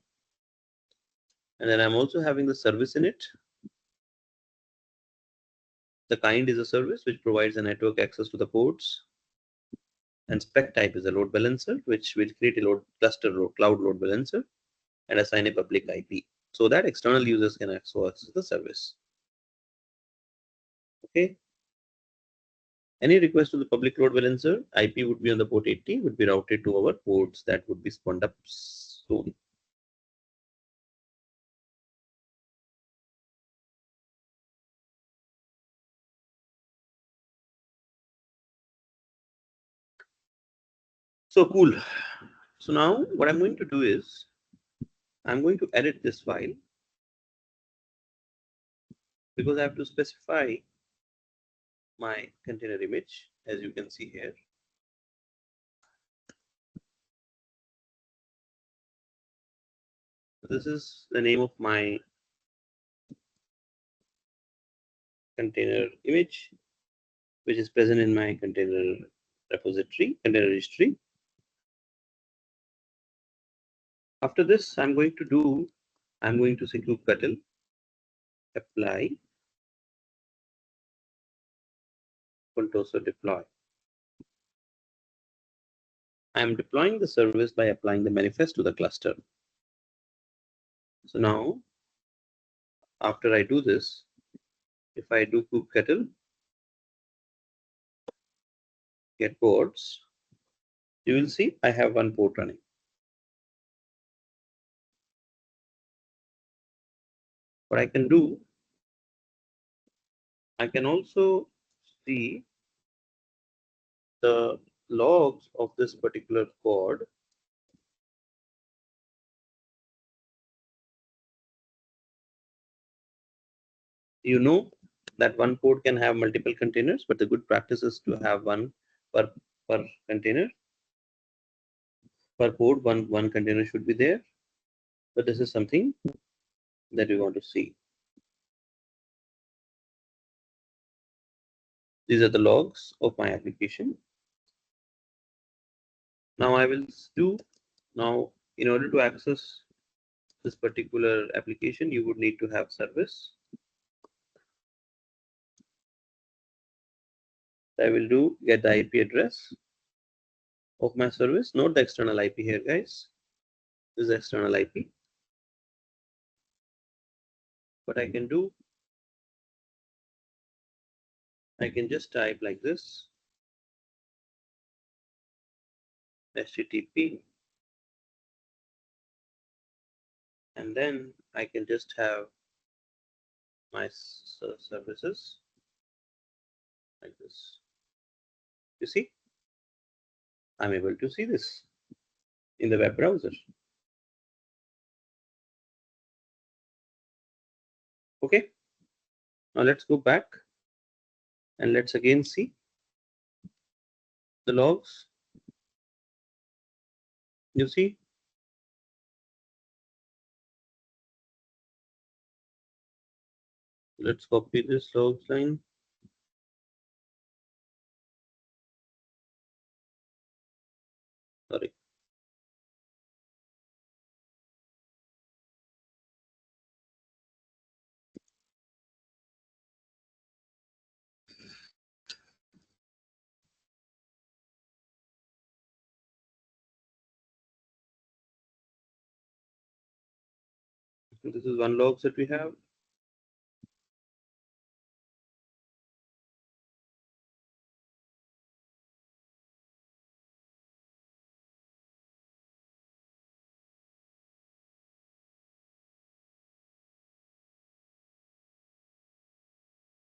And then I'm also having the service in it. The kind is a service which provides a network access to the ports. And spec type is a load balancer, which will create a cloud load balancer and assign a public IP so that external users can access the service. Okay. Any request to the public load balancer, IP would be on the port 80, would be routed to our ports that would be spawned up soon. So cool. So now what I'm going to do is I'm going to edit this file because I have to specify my container image, as you can see here. This is the name of my container image, which is present in my container repository, container registry. After this, I'm going to say kubectl apply Contoso deploy. I am deploying the service by applying the manifest to the cluster. So now, after I do this, if I do kubectl get ports, you will see I have one port running. What I can do, I can also see the logs of this particular pod. You know that one port can have multiple containers, but the good practice is to have one per container. Per port, one container should be there. But this is something that we want to see. These are the logs of my application. Now I will do, in order to access this particular application, you would need to have service. I will do get the IP address of my service, not the external IP here, guys. This is external IP. What I can do, I can just type like this, HTTP, and then I can just have my services like this. You see, I'm able to see this in the web browser. Okay, now let's go back and let's again see the logs. You see, let's copy this logs line. Sorry. This is one logs that we have.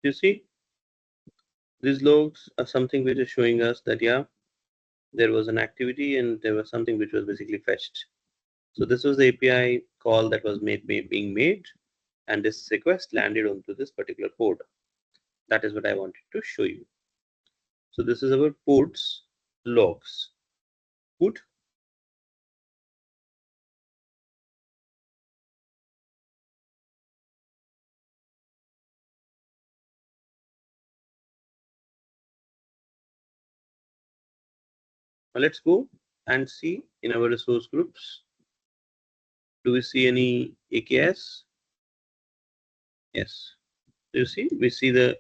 You see, these logs are something which is showing us that, yeah, there was an activity and there was something which was basically fetched. So this was the API call that was being made, and this request landed onto this particular port. That is what I wanted to show you. So this is our ports logs. Good. Now let's go and see in our resource groups. Do we see any AKS? Yes. You see, we see the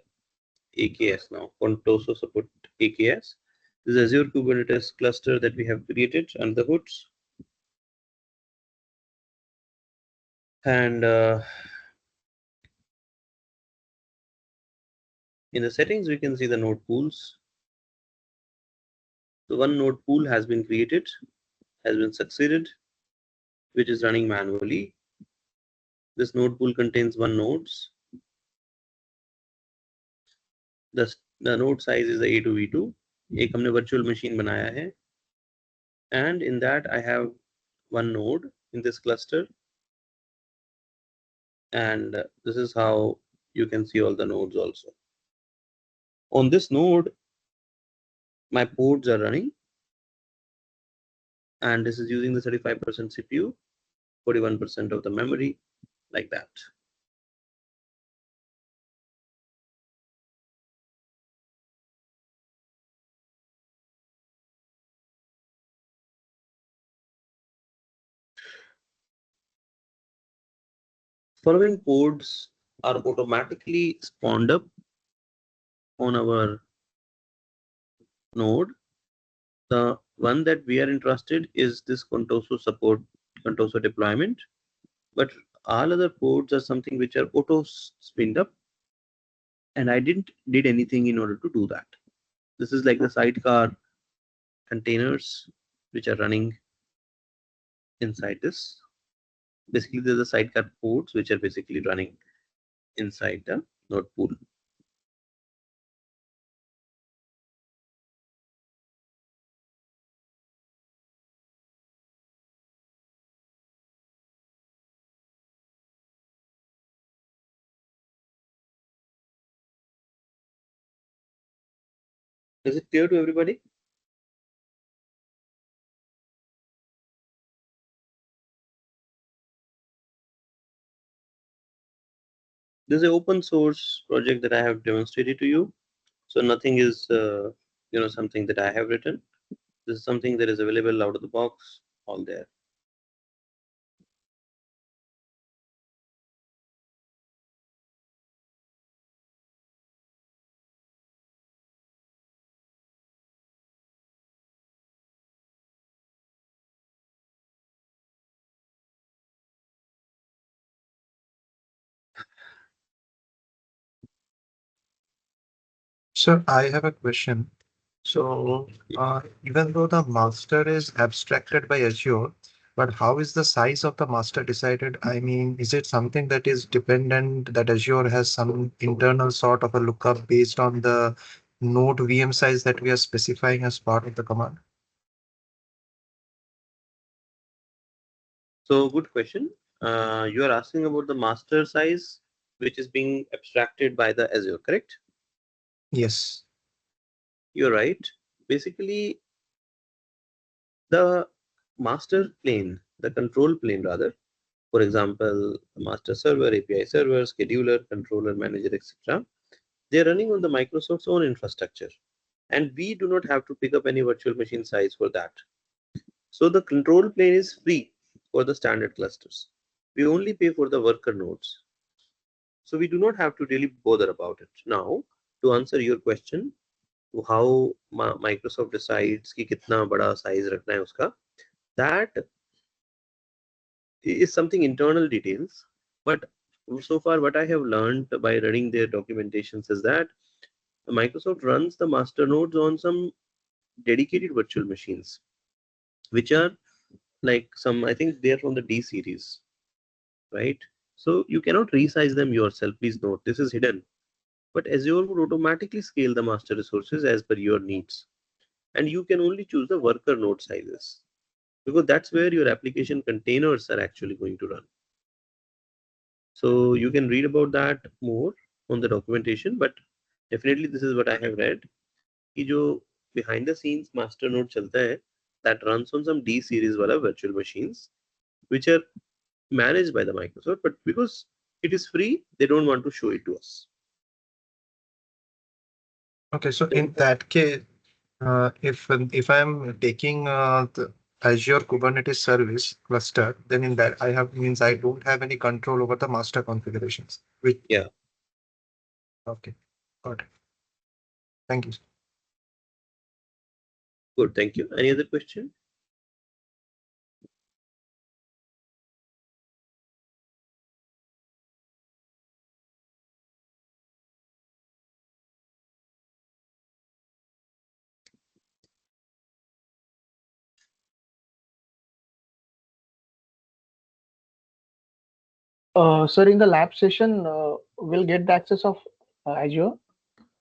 AKS now. Contoso support AKS. This is Azure Kubernetes cluster that we have created under the hoods. And in the settings, we can see the node pools. So one node pool has been created, has been succeeded, which is running manually. This node pool contains one nodes. The node size is A2V2. एक हमने virtual machine बनाया है. And in that I have one node in this cluster. And this is how you can see all the nodes also. On this node, my ports are running. And this is using the 35% CPU, 41% of the memory, like that. Following ports are automatically spawned up on our node. The one that we are interested is this Contoso support, Contoso deployment, but all other ports are something which are auto spinned up, and I didn't did anything in order to do that. This is like the sidecar containers which are running inside this. Basically, there's the sidecar ports which are basically running inside the node pool. Is it clear to everybody? This is an open source project that I have demonstrated to you. So nothing is, something that I have written. This is something that is available out of the box, all there. So I have a question. So even though the master is abstracted by Azure, but how is the size of the master decided? I mean, is it something that is dependent that Azure has some internal sort of a lookup based on the node VM size that we are specifying as part of the command? So good question. You are asking about the master size, which is being abstracted by the Azure, correct? Yes. You're right. Basically, the master plane, the control plane rather, for example, master server, API server, scheduler, controller, manager, etc. They're running on the Microsoft's own infrastructure. And we do not have to pick up any virtual machine size for that. So the control plane is free for the standard clusters. We only pay for the worker nodes. So we do not have to really bother about it. Now, to answer your question, how Microsoft decides कि कितना बड़ा size रखना है उसका, that is something internal details. But so far, what I have learned by running their documentations is that Microsoft runs the master nodes on some dedicated virtual machines, which are like some, I think they're from the D series, right? So you cannot resize them yourself. Please note, this is hidden. But Azure would automatically scale the master resources as per your needs. And you can only choose the worker node sizes because that's where your application containers are actually going to run. So you can read about that more on the documentation, but definitely this is what I have read. कि जो behind the scenes master node चलता है, that runs on some D series वाला virtual machines, which are managed by the Microsoft, but because it is free, they don't want to show it to us. Okay, so in that case, if I'm taking the Azure Kubernetes service cluster, then in that I have means I don't have any control over the master configurations. Which Yeah. Okay, got it. Thank you. Good, thank you. Any other question? Sir, in the lab session, we'll get the access of Azure,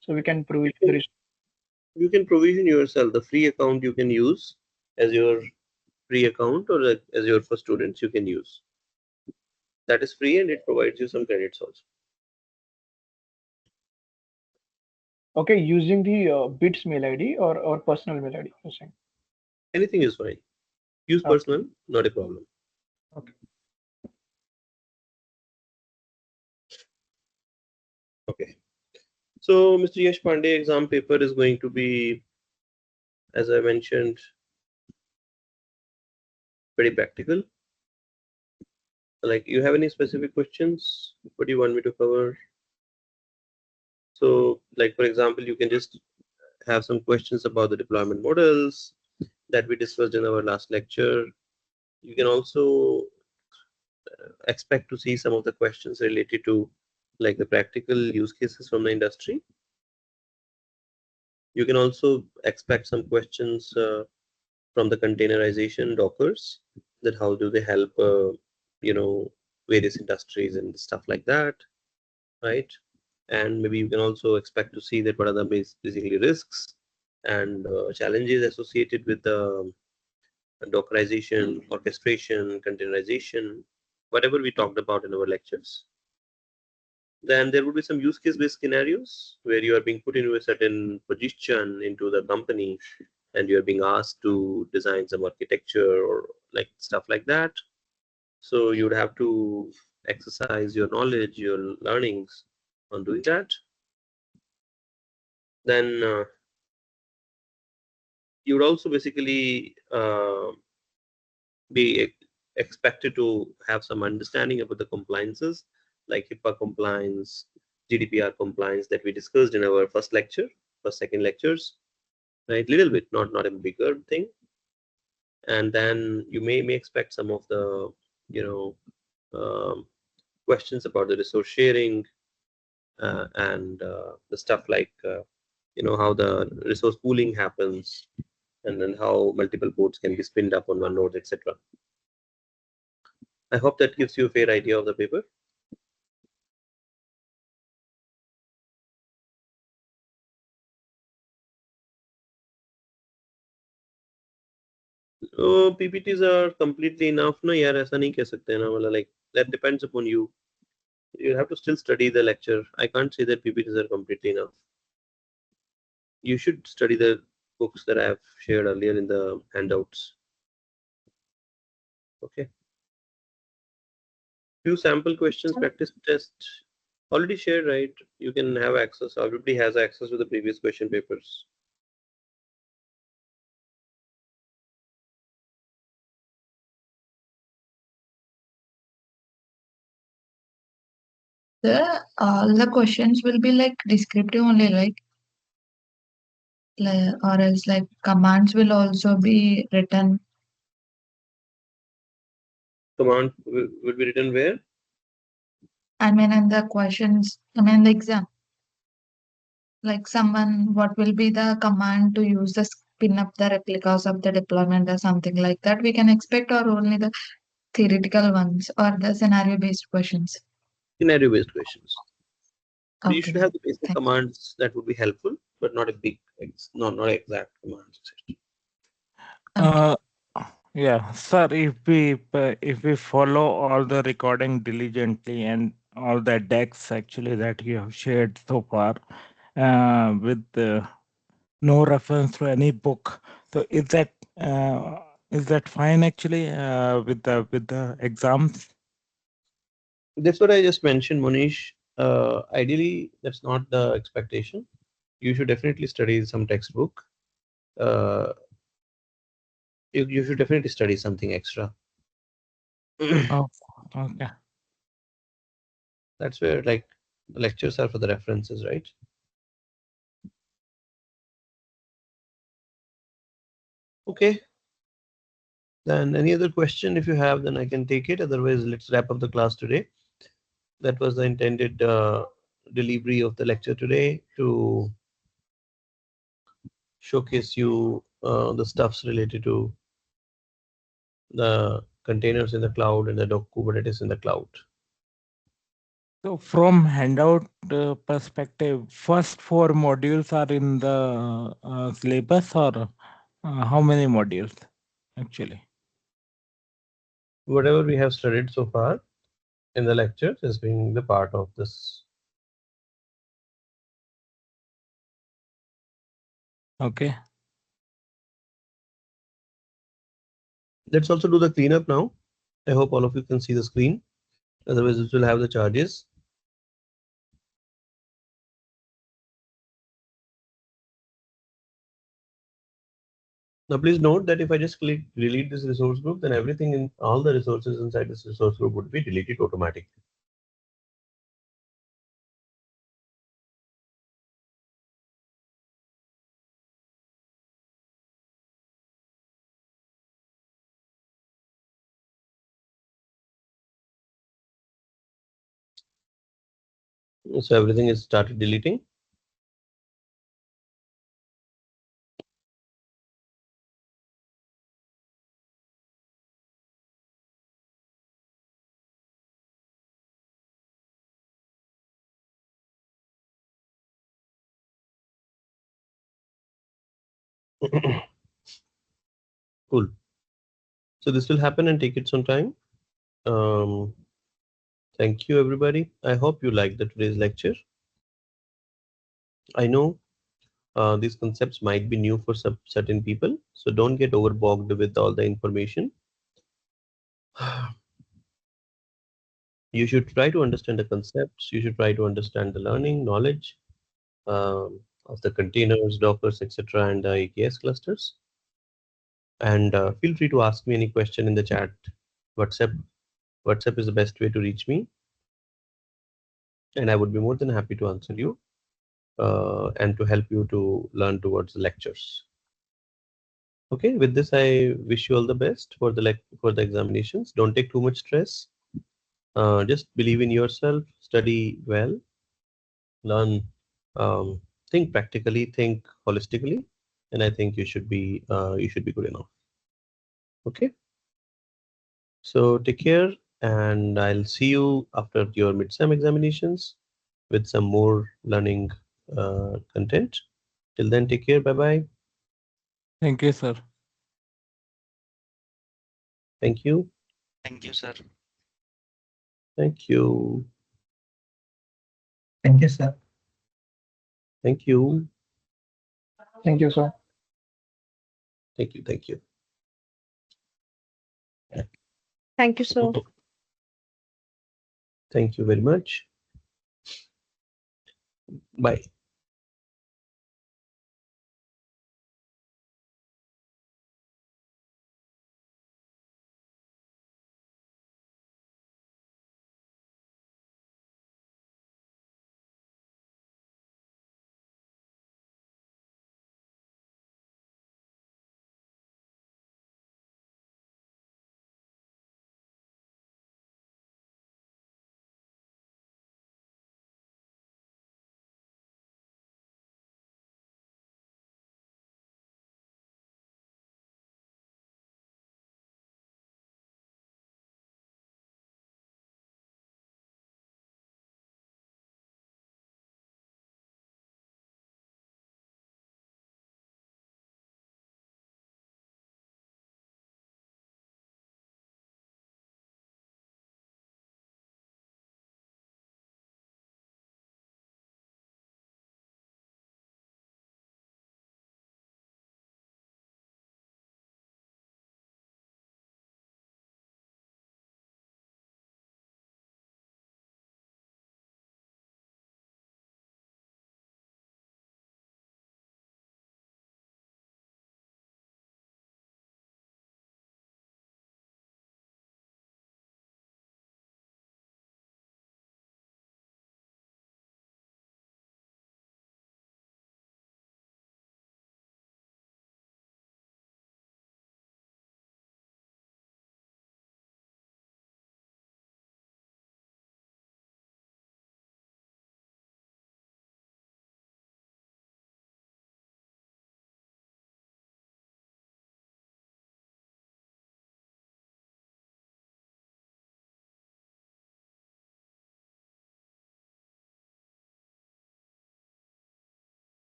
so we can provision the You can provision yourself. The free account you can use as your free account or as your for students you can use. That is free and it provides you some credits also. Okay, using the BITS mail ID or personal mail ID, you're saying. Anything is fine. Use Okay. personal, not a problem. Okay. Okay. So Mr. Yash Pandey exam paper is going to be, as I mentioned, pretty practical. Like, you have any specific questions? What do you want me to cover? So, like, for example, you can just have some questions about the deployment models that we discussed in our last lecture. You can also expect to see some of the questions related to like the practical use cases from the industry. You can also expect some questions from the containerization Dockers, that how do they help, various industries and stuff like that, right? And maybe you can also expect to see that what are the basically risks and challenges associated with the Dockerization, orchestration, containerization, whatever we talked about in our lectures. Then there would be some use case based scenarios where you are being put into a certain position into the company and you're being asked to design some architecture or like stuff like that. So you would have to exercise your knowledge, your learnings on doing that. Then you would also basically be expected to have some understanding about the compliances like HIPAA compliance, GDPR compliance that we discussed in our first second lectures, right? Little bit, not a bigger thing. And then you may expect some of the, you know, questions about the resource sharing and the stuff like how the resource pooling happens, and then how multiple boards can be spinned up on one node, etc. I hope that gives you a fair idea of the paper. Oh, PPTs are completely enough. No, यार ऐसा नहीं कह सकते ना, मतलब like that depends upon you. You have to still study the lecture. I can't say that PPTs are completely enough. You should study the books that I have shared earlier in the handouts. Okay. Few sample questions, practice test already shared, right? You can have access. Everybody has access to the previous question papers. All the questions will be like descriptive only, or else like commands will also be written. Command will be written where? I mean, in the questions, I mean, the exam. Like what will be the command to use the spin up the replicas of the deployment or something like that we can expect, or only the theoretical ones or the scenario based questions? Scenario-based questions. So you Okay, should have the basic thank you. commands that would be helpful, but not a big, not exact commands. etc. Okay. Yeah, sir, if we follow all the recording diligently and all the decks actually that you have shared so far, with no reference to any book, so is that fine actually with the exams? That's what I just mentioned, Monish. Ideally, that's not the expectation. You should definitely study some textbook. Uh, you should definitely study something extra. Oh, okay. That's where like lectures are for the references, right? Okay. Then any other question if you have, then I can take it. Otherwise, let's wrap up the class today. That was the intended delivery of the lecture today, to showcase you the stuffs related to the containers in the cloud and the Kubernetes in the cloud. So from handout perspective, first 4 modules are in the syllabus, or how many modules actually? Whatever we have studied so far in the lectures is being the part of this. Okay. Let's also do the cleanup now. I hope all of you can see the screen. Otherwise, it will have the charges. Now, please note that if I just click delete this resource group, then everything in all the resources inside this resource group would be deleted automatically. So everything is started deleting. Cool. So this will happen and take its own time. Thank you, everybody. I hope you liked today's lecture. I know these concepts might be new for some certain people, so don't get overbogged with all the information. You should try to understand the concepts. You should try to understand the learning, knowledge of the containers, Dockers, etc., and the AKS clusters. And feel free to ask me any question in the chat. WhatsApp is the best way to reach me, and I would be more than happy to answer you and to help you to learn towards the lectures. Okay, with this, I wish you all the best for the examinations. Don't take too much stress. Just believe in yourself, study well, learn think practically, think holistically, and I think you should be good enough. Okay. So take care, and I'll see you after your mid-sem examinations with some more learning content. Till then, take care. Bye bye. Thank you, sir. Thank you. Thank you, sir. Thank you. Thank you, sir. Thank you. Thank you, sir. Thank you. Thank you. Thank you, sir. Thank you very much. Bye.